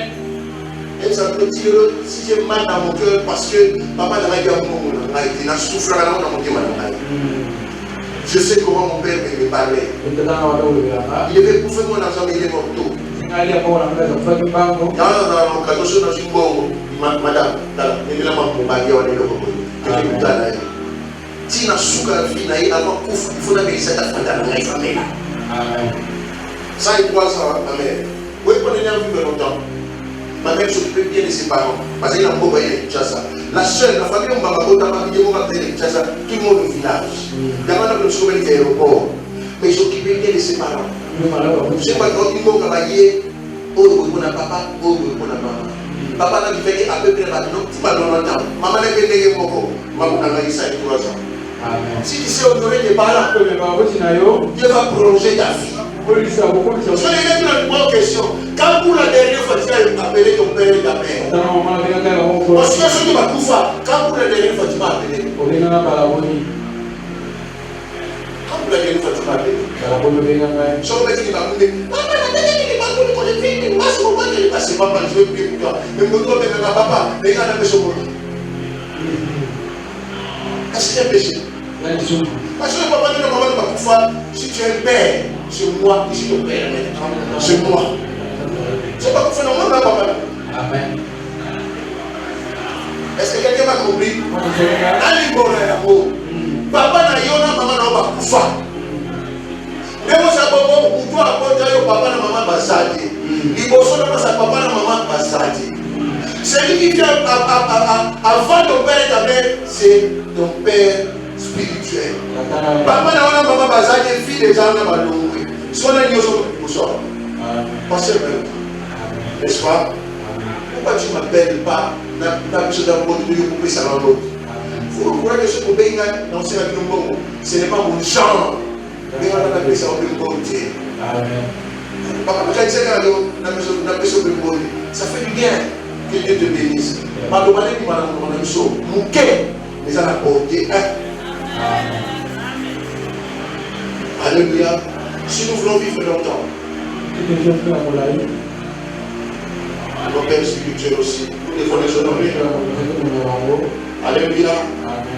Et ça peut dire si j'ai mal dans mon cœur parce que papa n'a pas été à mon souffre dans mon cœur. Je sais comment mon père me parlait. Il avait bouffé mon argent, mais il est mort tôt. Madame, si na suka vie na ye avant kufu il faut d'abord ça fanda na ngai famille. Ça et 3 ans amen. Oui, on est vivre longtemps. Ma mère s'occupait bien de ses parents parce qu'il a beaucoup voyagé Kinshasa. La seule, la famille on va pas ma vie on va faire Kinshasa, tout le monde au village. D'abord on a sauvé l'aéroport. Mais il s'occupait bien de ses parents. Je sais pas quand il m'a travaillé, oh on a papa, oh on a maman. Papa n'a fait à peu près maintenant, tu vas dans longtemps. Maman n'a pas été beaucoup. Maman n'a pas eu ça 3 ans. Si tu sais honorer tes parents, Dieu va prolonger ta vie. Je vais mettre une bonne question. Quand pour la dernière fois tu as appelé ton père et ta mère, parce que ce qui va tout faire, quand pour la dernière fois tu m'as appelé, quand pour la dernière fois tu m'as appelé, Si on me dit qu'il va couler, c'est pas mal, je veux prier pour toi. Mais mon toi, même ma papa, les gars, n'ont pas son monde. Est-ce qu'il y a un péché? Parce que papa dit, maman, ma fois, si tu es un père, c'est moi qui suis ton père. C'est moi. C'est pas pour faire non, papa. Amen. Est-ce que quelqu'un m'a compris? Allez, bon, papa n'a yona, maman n'a pas pour faire. Mais moi, ça va pour toi, papa n'a maman pas sadi. Il faut que sa papa n'a maman pas sadi. Celui qui vient avant ton père et ta mère, c'est ton père spirituel. Papa n'a maman pas sadi, fille des gens n'a pas l'ouïe. Si on a dit au sort, passez le même. N'est-ce pas? Pourquoi tu ne m'appelles pas? N'a besoin d'un mot de Dieu pour ça dans l'autre. Il faut croire que ce que vous dans ce n'est pas mon genre. Mais on a appelé ça au côté. Papa, quand ça fait du bien que Dieu te bénisse. Madame, mon cœur, mais ça n'a pas été. Alléluia. Si nous voulons vivre longtemps, nos pères spirituels aussi, nous devons les honorer. Alléluia.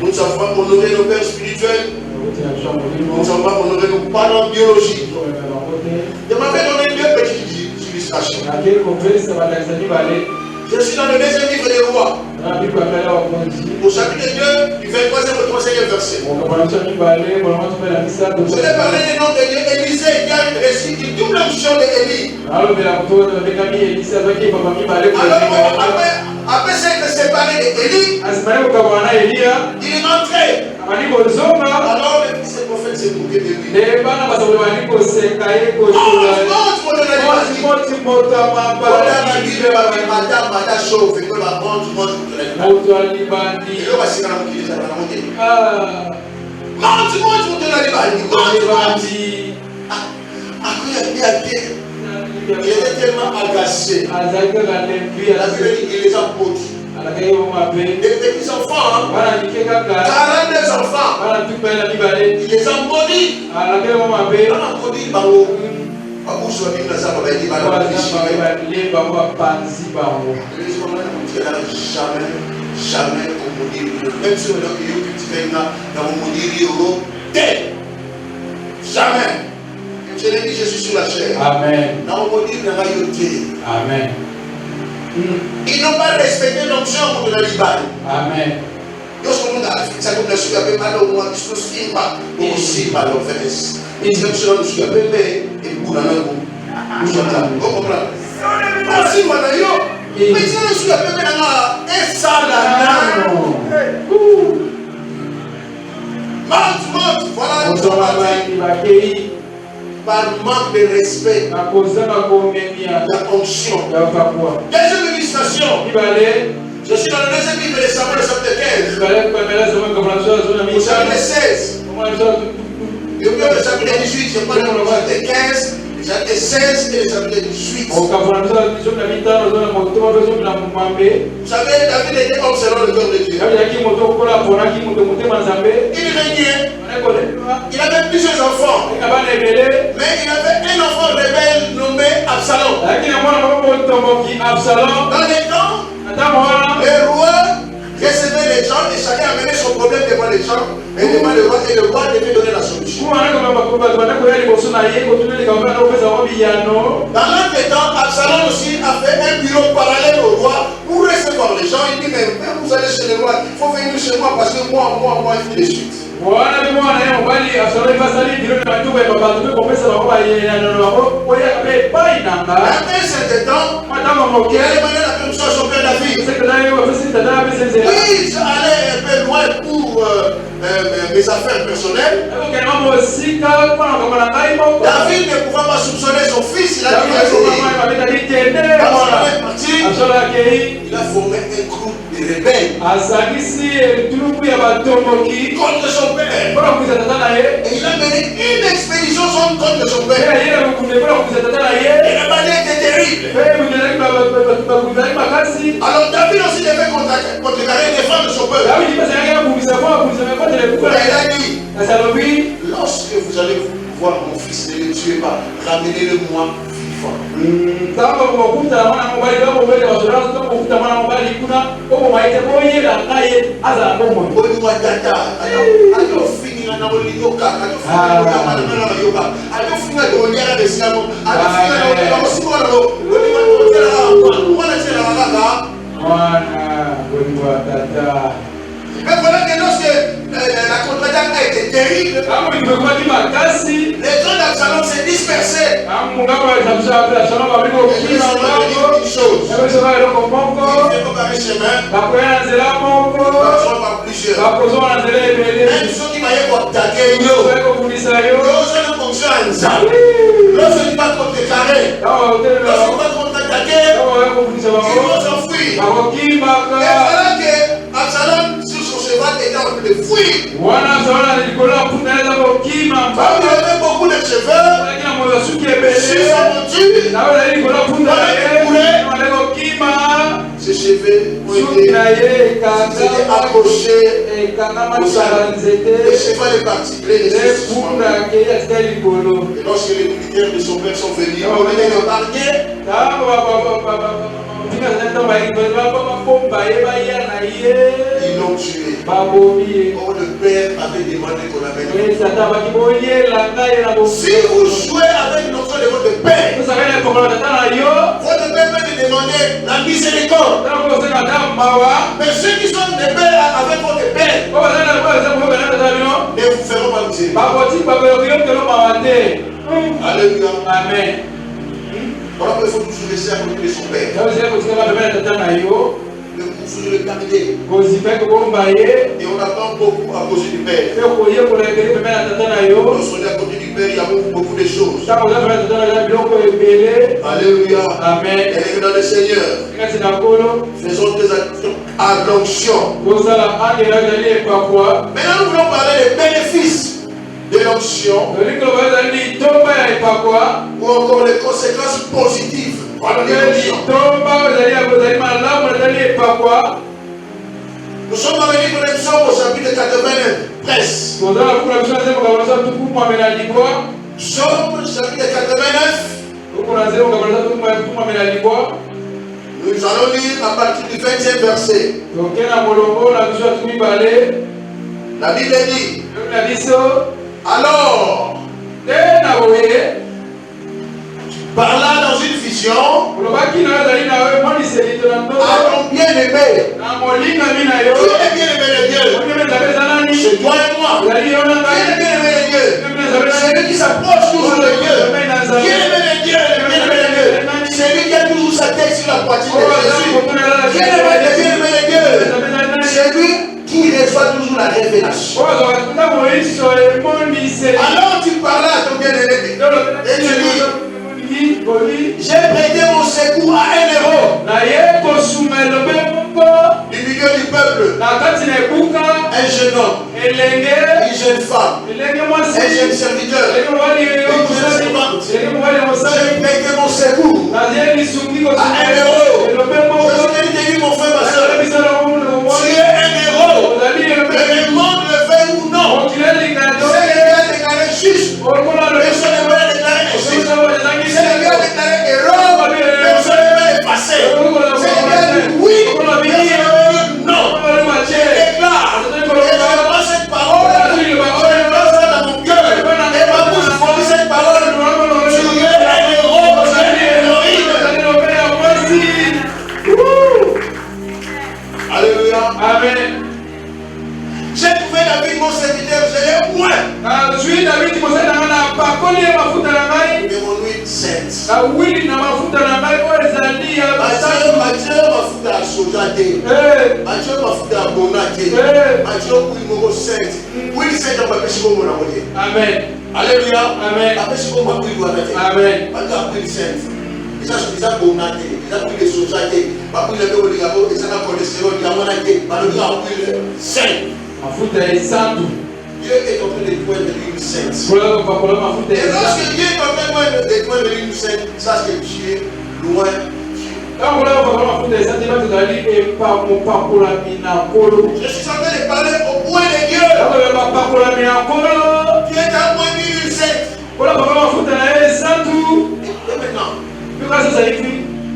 Nous ne savons pas honorer nos pères spirituels. Nous ne savons pas honorer nos parents biologiques. Je m'avais donné deux petites illustrations. Je suis dans le deuxième livre des rois. Au chapitre 2, du 23e au 3e verset. Je vais parler des noms de Dieu. Élisée, il y a une récit qui double l'onction d'Élie. Alors, après s'être séparé d'Élie, il est rentré. Alors, le fils du prophète s'est moqué de lui. Il était tellement agacé. Il les a maudits. Les petits enfants, 42 enfants, il les a maudits. Jamais on maudit. Même si on a critiqué dans mon maudit, jamais. Je l'ai dit, je suis sur la chair. Amen. Amen. Ils n'ont pas respecté l'onction pour la libérer. Amen. Lorsqu'on a fait ça, comme la suite avait mal au moins, ils se sont pas aussi mal au fait. Ils se sont dit, et pour la langue, nous sommes là. Vous comprenez? Aussi, madame, mais si je suis appelé maintenant, et ça, la voilà nous sommes partis. Par manque de respect, la onction. Deuxième illustration. Je suis dans le deuxième livre de Samuel, chapitre 15. Au chapitre 16. Le chapitre 18, je parle du chapitre 15, le chapitre 16 et le chapitre 18. Vous savez, David était homme selon le cœur de Dieu. Il régnait. Il avait plusieurs enfants. Mais il avait un enfant rebelle nommé Absalom. Dans les temps, le roi recevait les gens et chacun amenait son problème devant les gens et devant le roi, et le roi devait donner la solution. Dans l'entretemps, Absalom aussi a fait un bureau parallèle au roi pour recevoir les gens. Il dit, mais vous allez chez le roi, il faut venir chez moi parce que moi, il fait des suites. À un certain temps, il a demandé la permission à son père David. Oui, j'allais un peu loin pour mes affaires personnelles. David ne pouvait pas soupçonner son fils. Il a formé un groupe de rebelles contre son père. Et il a mené une expédition contre son père. Et la manière était terrible. Alors David aussi devait contrecarrer les femmes de son peuple. Et il a dit, lorsque vous allez voir mon fils, ne le tuez pas. Ramenez-le moi vivant. Mais voilà que lorsque la contre-attaque a été terrible, les gens d'Absalom s'est dispersés. Et je vais une chose. Il faut préparer chemin. Par plusieurs. Même ceux qui m'avaient attaqué, lorsque tu vas contrecarrer, lorsque tu vas contre-attaquer, ils vont s'enfuir. Et voilà que Absalom sur son cheval était en train de fuir. Comme il avait beaucoup de cheveux, sur sa monture, ses cheveux ont été accrochés au salon. Le cheval est parti. Et lorsque les militaires de son père sont venus, on les a épargnés. Ils l'ont tué. Oh, le père avait demandé qu'on amène. Si vous jouez avec notre de votre père, votre père peut te demander la miséricorde. Mais ceux qui sont des pères avec votre père ne vous feront pas miséricorde. Alléluia. Amen. Voilà pourquoi il faut toujours laisser à côté de son père. Le garder. Et on attend beaucoup à cause du père. Lorsqu'on est à côté du père, il y a beaucoup de choses. Alléluia. Amen. Et dans le Seigneur, faisons des actions à l'onction. Maintenant, nous voulons parler des bénéfices de l'onction ou encore les conséquences positives de l'onction. Nous sommes dans le livre de Psaume au chapitre 89. Presse. Psaume chapitre 89. Nous allons lire à partir du 20e verset. La Bible dit: alors, par là dans une vision, à ton bien-aimé, tu es bien-aimé de Dieu, c'est toi et moi, tu es bien-aimé de Dieu, c'est lui qui s'approche toujours de Dieu, bien-aimé de Dieu, c'est lui qui a toujours sa tête sur la poitrine de Jésus, bien-aimé de Dieu, c'est lui qui reçoit toujours la révélation. Alors tu parles à ton bien-aimé et tu dis: j'ai prêté mon secours à un héros du milieu du peuple, un jeune homme, une jeune femme, un jeune serviteur, une jeune servante. J'ai prêté mon secours à un héros. Je t'ai dit, mon frère, ma soeur, tu es un héros. Mais le monde le fait ou non. C'est quelqu'un déclaré juste. Personne ne peut déclarer injuste. C'est quelqu'un déclaré héros. Personne ne peut effacer. C'est quelqu'un dit oui. Personne ne peut dire non. Je déclare. Et je prends cette parole. Je prends ça dans mon cœur. Et ma bouche produit cette parole. Tu es un héros. Tu es une héroïne. Alléluia. Amen. J'ai trouvé David, mon serviteur, je l'ai moins. Mais mon huile sainte. Matthieu mafuta ya soja te. Matthieu mafuta ya bona te. Matthieu huile moko sainte. Huile sainte apapesi bongo na moye. Amen. Alléluia. Amen. Apesi bongo huile wana te. Amen. Baka huile sainte. Eza bona te. Eza huile soja te. Ba huile ndeko lingabo eza cholestérol ya mona te. Ba lobi huile sainte. Dieu est en train de poindre l'huile sainte. Et lorsque Dieu est en train de poindre l'huile sainte, sache que tu es loin de Dieu. Je suis en train de parler au point de Dieu. Tu es à point d'huile sainte. Et maintenant,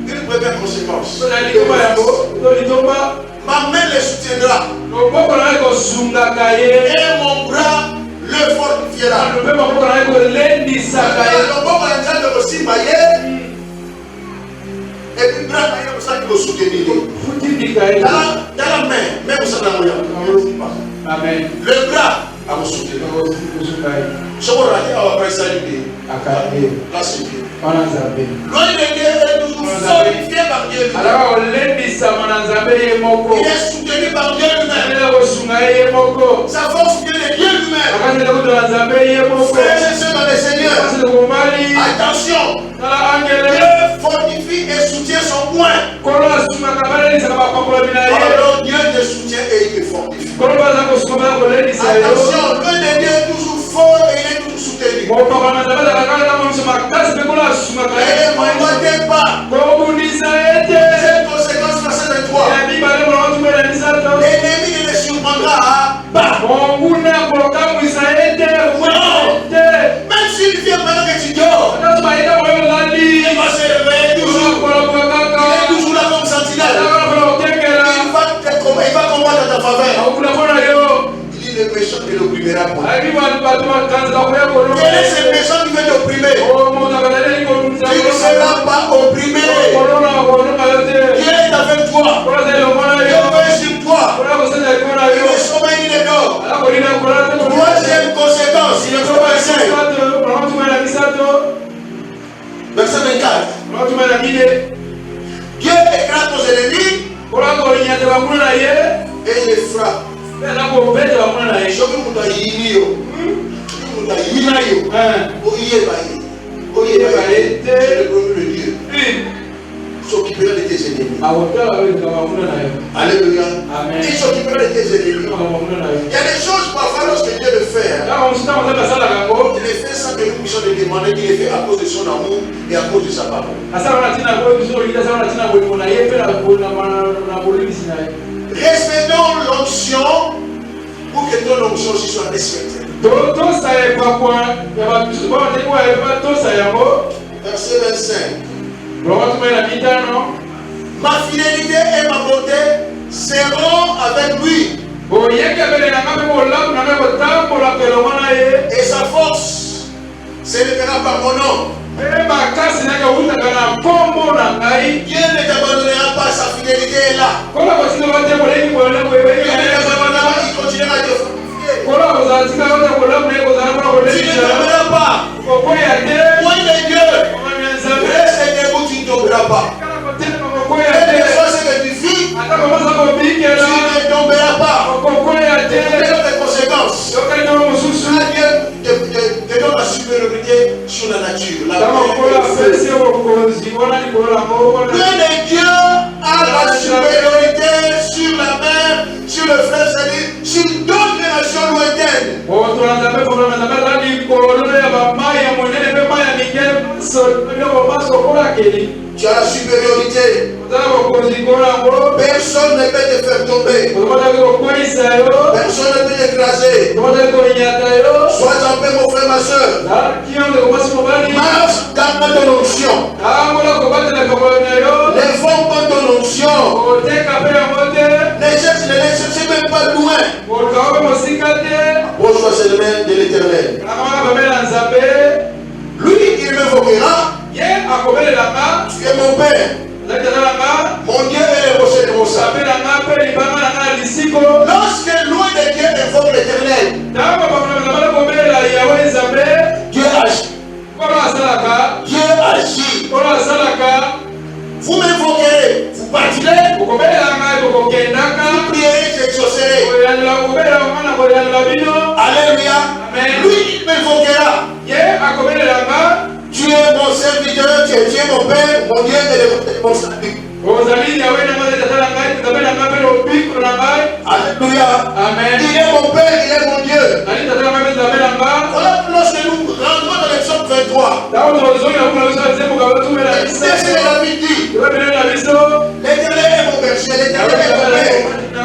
une première conséquence. Ma main les soutiendra. Et mon bras le fortifiera. Le et puis bras comme ça qui le soutenir. Dans la main, même ça dans le Amen. Le bras à vous soutenir. Je vous rappelle après ça la suite. Loin de Dieu est toujours fortifié par Dieu. Il est soutenu par Dieu lui-même. Sa force vient de Dieu lui-même. Frères et sœurs dans le Seigneur, attention. Dieu fortifie et soutient son point. Alors Dieu te soutient et il te fortifie. Attention, loin de Dieu est toujours fort et il est toujours soutenu. Et ne m'emboîtez pas. Cette conséquence verset 23. L'ennemi ne le surprendra pas. Même s'il vient pendant que tu dors, il va se réveiller toujours. Il est toujours là comme sentinelle. Il va combattre à ta faveur. Il dit le méchant ne l'opprimera pas. Quel est ce méchant qui veut t'opprimer? Tu ne seras pas opprimé. Dieu est avec toi. Dieu veut sur toi. Il est sommeil, il est dort. Troisième conséquence, il est verset 24. Dieu écrase nos ennemis et il les frappe. Il s'occupera de tes ennemis. Alléluia. Il s'occupera de tes ennemis. Il y a des choses parfois lorsque Dieu le fait. Il les fait sans que nous puissions le demander. Il les fait à cause de son amour et à cause de sa parole. Respectons l'onction pour que ton onction aussi soit respectée. Verset 25. Ma fidélité et ma bonté seront avec lui. Et sa force s'élèvera par mon nom. Dieu ne t'abandonnera pas, sa fidélité est là. Dieu ne t'abandonnera pas, il continuera à te fortifier. Tu ne tomberas pas. Point de Dieu. Reste debout, tu ne tomberas pas. Quel que soit ce que tu vis, tu ne tomberas pas. Quelles sont les conséquences? Dieu te donne la supériorité sur la nature. Le Dieu a la supériorité sur la mer, sur le fleuve, c'est-à-dire sur d'autres nations lointaines. Tu as la supériorité. Personne ne peut te faire tomber. Personne ne peut t'écraser. Sois en paix, mon frère, ma soeur. Marche dans ton onction. Les fonds dans ton onction. Ne cherche même pas loin. Reçois ces mains de l'Éternel. Lui, il m'invoquera. Tu es mon Père. Mon Dieu est le rocher de mon salut. Lorsque loin de Dieu invoque l'Éternel, Dieu agit. Dieu agit. Vous m'invoquerez, vous partirez. Vous prierez, j'exaucerai. Alléluia. Lui, il m'invoquera. Tu es mon serviteur, tu es mon Père, mon Dieu est mon salut. Alléluia. Amen. Il est mon Père, il est mon Dieu. Voilà, lorsque nous rentrons dans le psaume 23, c'est David dit, l'Éternel est mon berger, l'Éternel est mon Père. En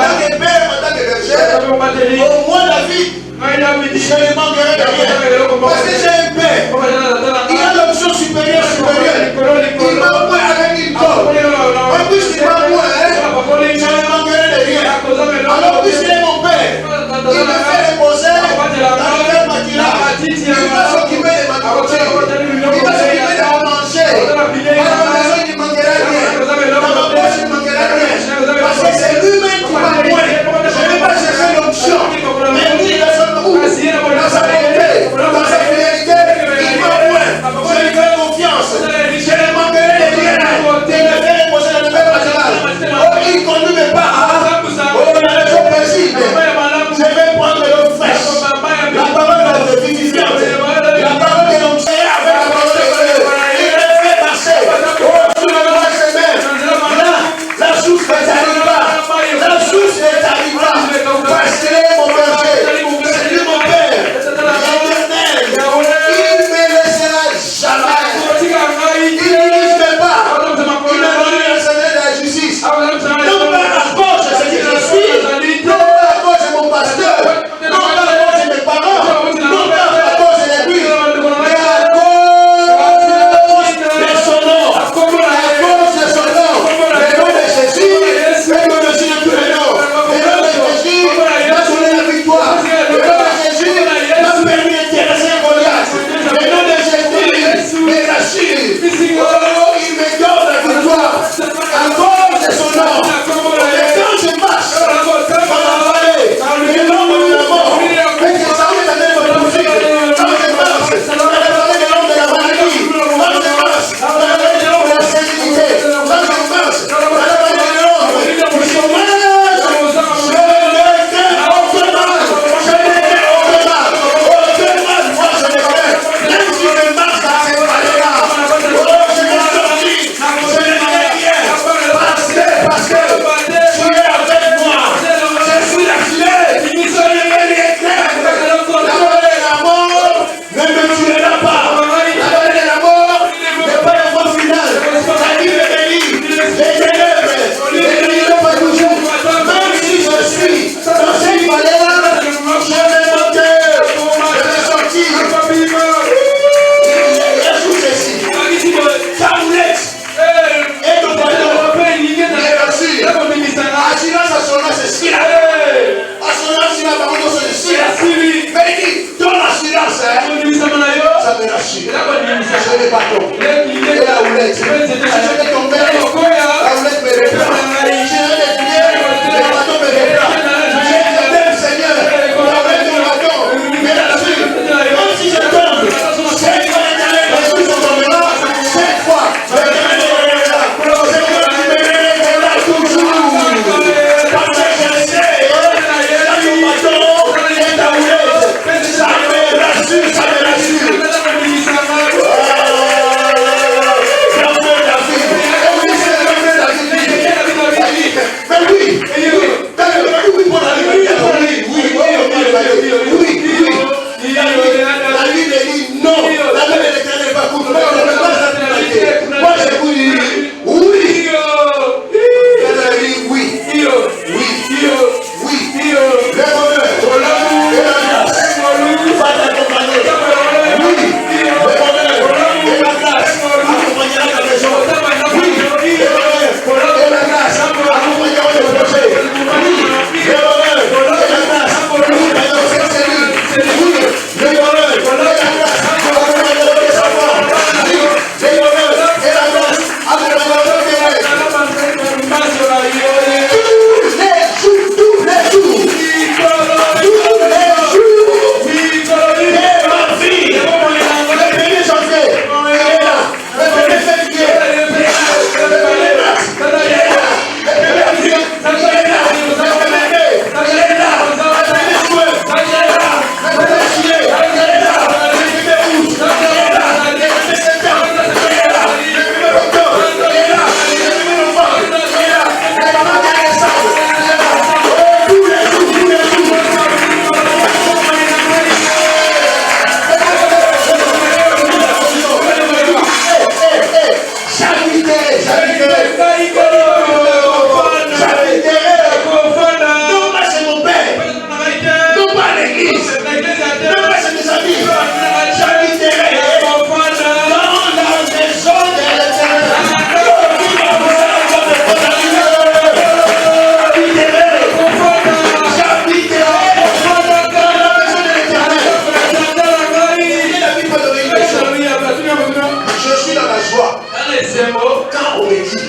tant que Père, en tant que berger, au moins David, je ne manquerai de rien. Parce que j'ai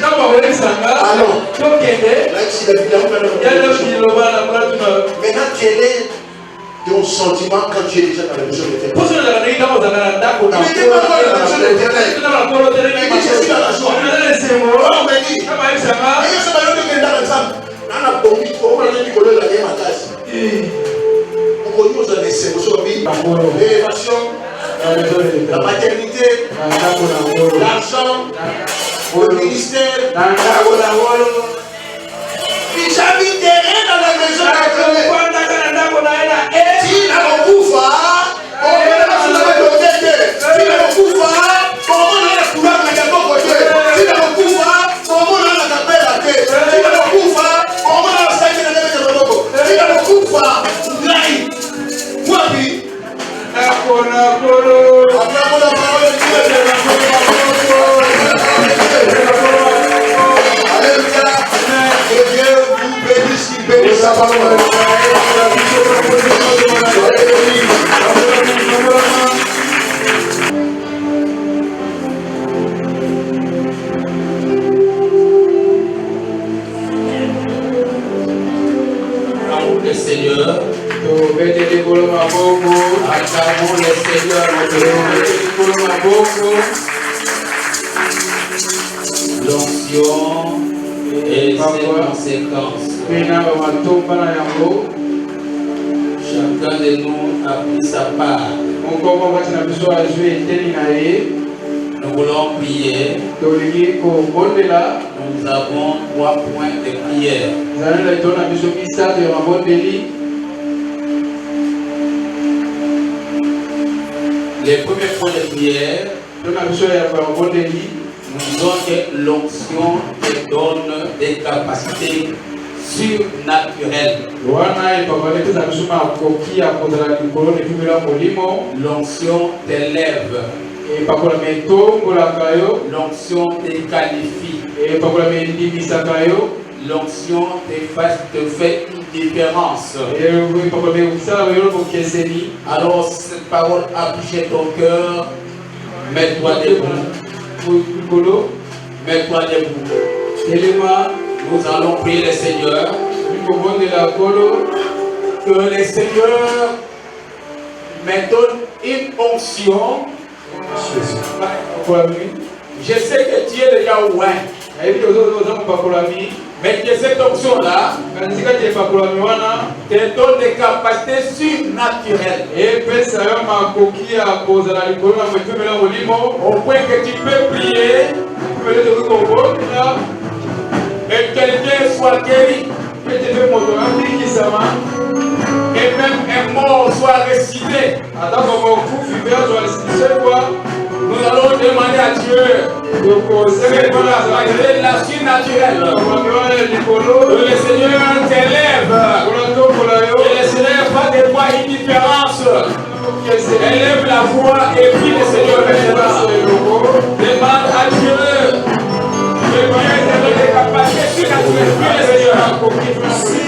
Allons. Maintenant, quel est ton sentiment quand tu es déjà dans la maison de l'Éternel? Il n'était pas dans la maison de l'Éternel. Mais je suis dans la joie. Oh, mais dit, il y a ce ballon de Genda dans ça. On a bombi, on a mis le colère de la matage. On connaît aux émotions, l'élévation, la maternité, l'argent, le ministère. Il j'habite rien dans la maison de l'Éternel. Si la recouvre, on va la donner. Si la recouvre, on va la couleur de la côté. Si la recouvre, on va la capelle à tête. Si la recouvre, on va la sac de la tête de l'eau. Si la recouvre, naï. Moi, oui. Alléluia. Que Dieu vous bénisse, qu'il bénisse sa parole. Le Seigneur, acclamons le Seigneur, l'onction et ses conséquences. Chacun de nous a pris sa part. Nous voulons prier. Nous avons 3 points de prière. Les premiers points de prière nous disons que l'onction te donne des capacités surnaturelles. L'onction t'élève. L'onction te qualifie. L'onction te fait une différence. Alors cette parole a touché ton cœur. Mets-toi debout. Mets-toi debout. Nous allons prier le Seigneur. Que le Seigneur me donne une onction. Je sais que tu es déjà loin. Mais que cette onction-là te donne des capacités surnaturelles. Au point que tu peux prier et quelqu'un soit guéri. Et même un mort soit ressuscité. Nous allons demander à Dieu de la surnaturelle. Que le Seigneur t'élève. Que le Seigneur fasse de toi une différence. Élève la voix et prie le Seigneur maintenant. Demande à Dieu que Dieu te donne des capacités surnaturelles. Prie le Seigneur.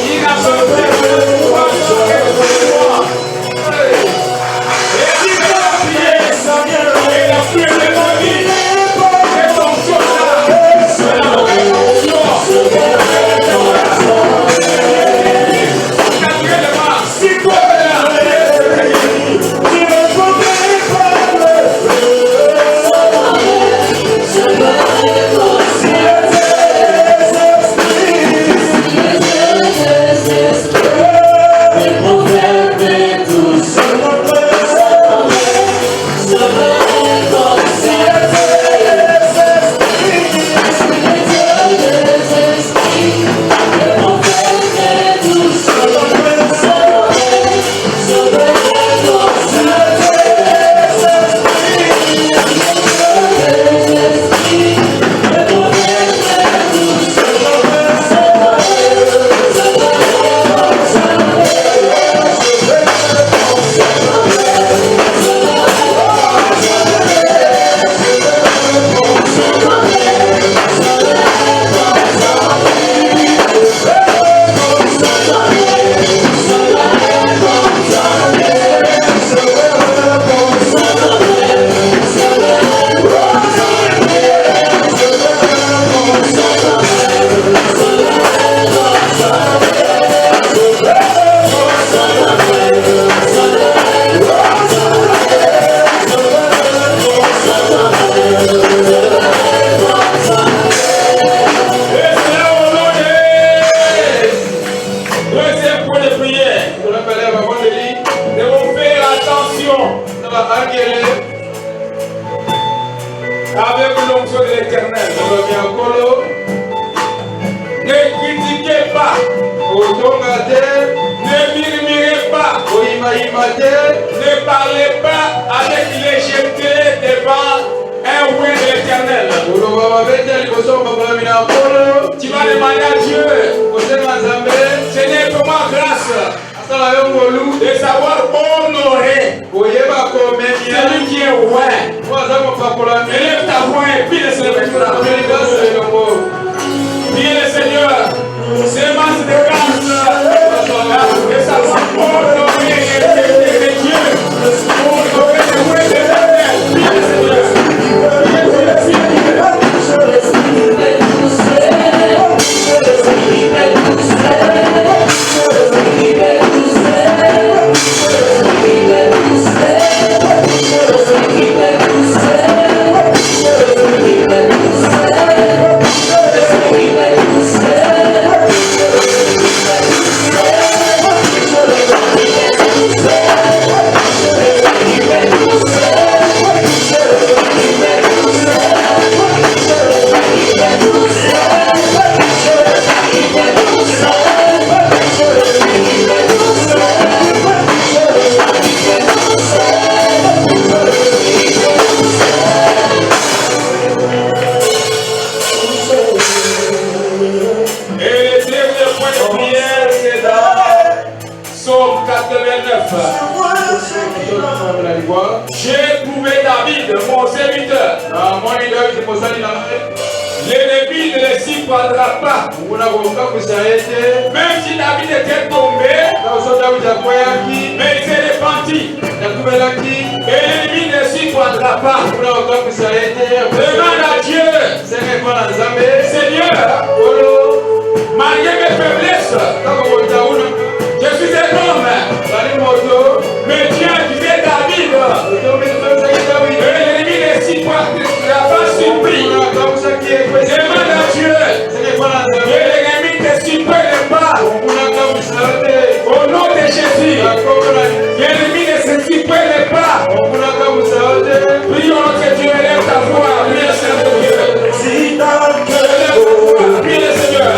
Il a Ne parlez pas avec légèreté devant un roi de l'Éternel. Tu vas demander à Dieu, Seigneur, fais-moi grâce de savoir honorer celui qui est roi. Élève ta voix et prie le Seigneur. Prie le Seigneur. C'est masse de grâce de savoir honorer Dieu. Honorer le roi de l'Éternel. Prie le Seigneur. J'ai trouvé David, mon serviteur. L'ennemi ne le supportera pas. Même si David était tombé, mais il s'est repenti. Et l'ennemi ne supportera pas. Demande à Dieu, Seigneur, malgré mes faiblesses, je suis un homme. Mais Dieu disait David, et l'ennemi ne supportera pas surpris. Demande à Dieu, et l'ennemi ne supportera pas. Au nom de Jésus, l'ennemi ne se supportera pas. Prions notre Dieu, élève ta voix, prie le Seigneur. Prie le Seigneur.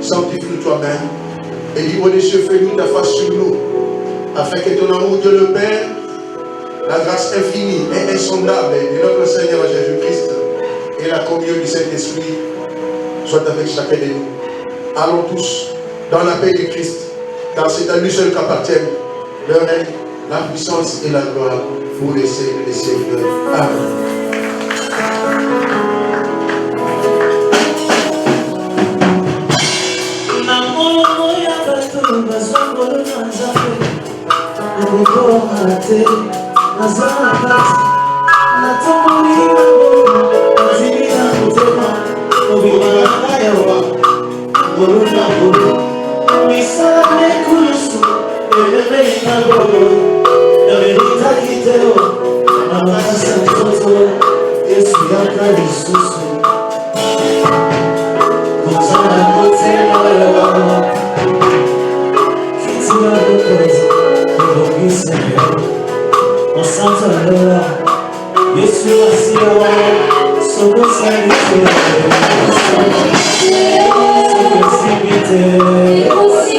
Sanctifie-nous toi-même et libre des cieux, fais-nous ta face sur nous, afin que ton amour, Dieu le Père, la grâce infinie et insondable de notre Seigneur Jésus-Christ et la communion du Saint-Esprit soit avec chacun de nous. Allons tous dans la paix du Christ, car c'est à lui seul qu'appartiennent le règne, la puissance et la gloire pour les siècles des siècles. Amen. C'est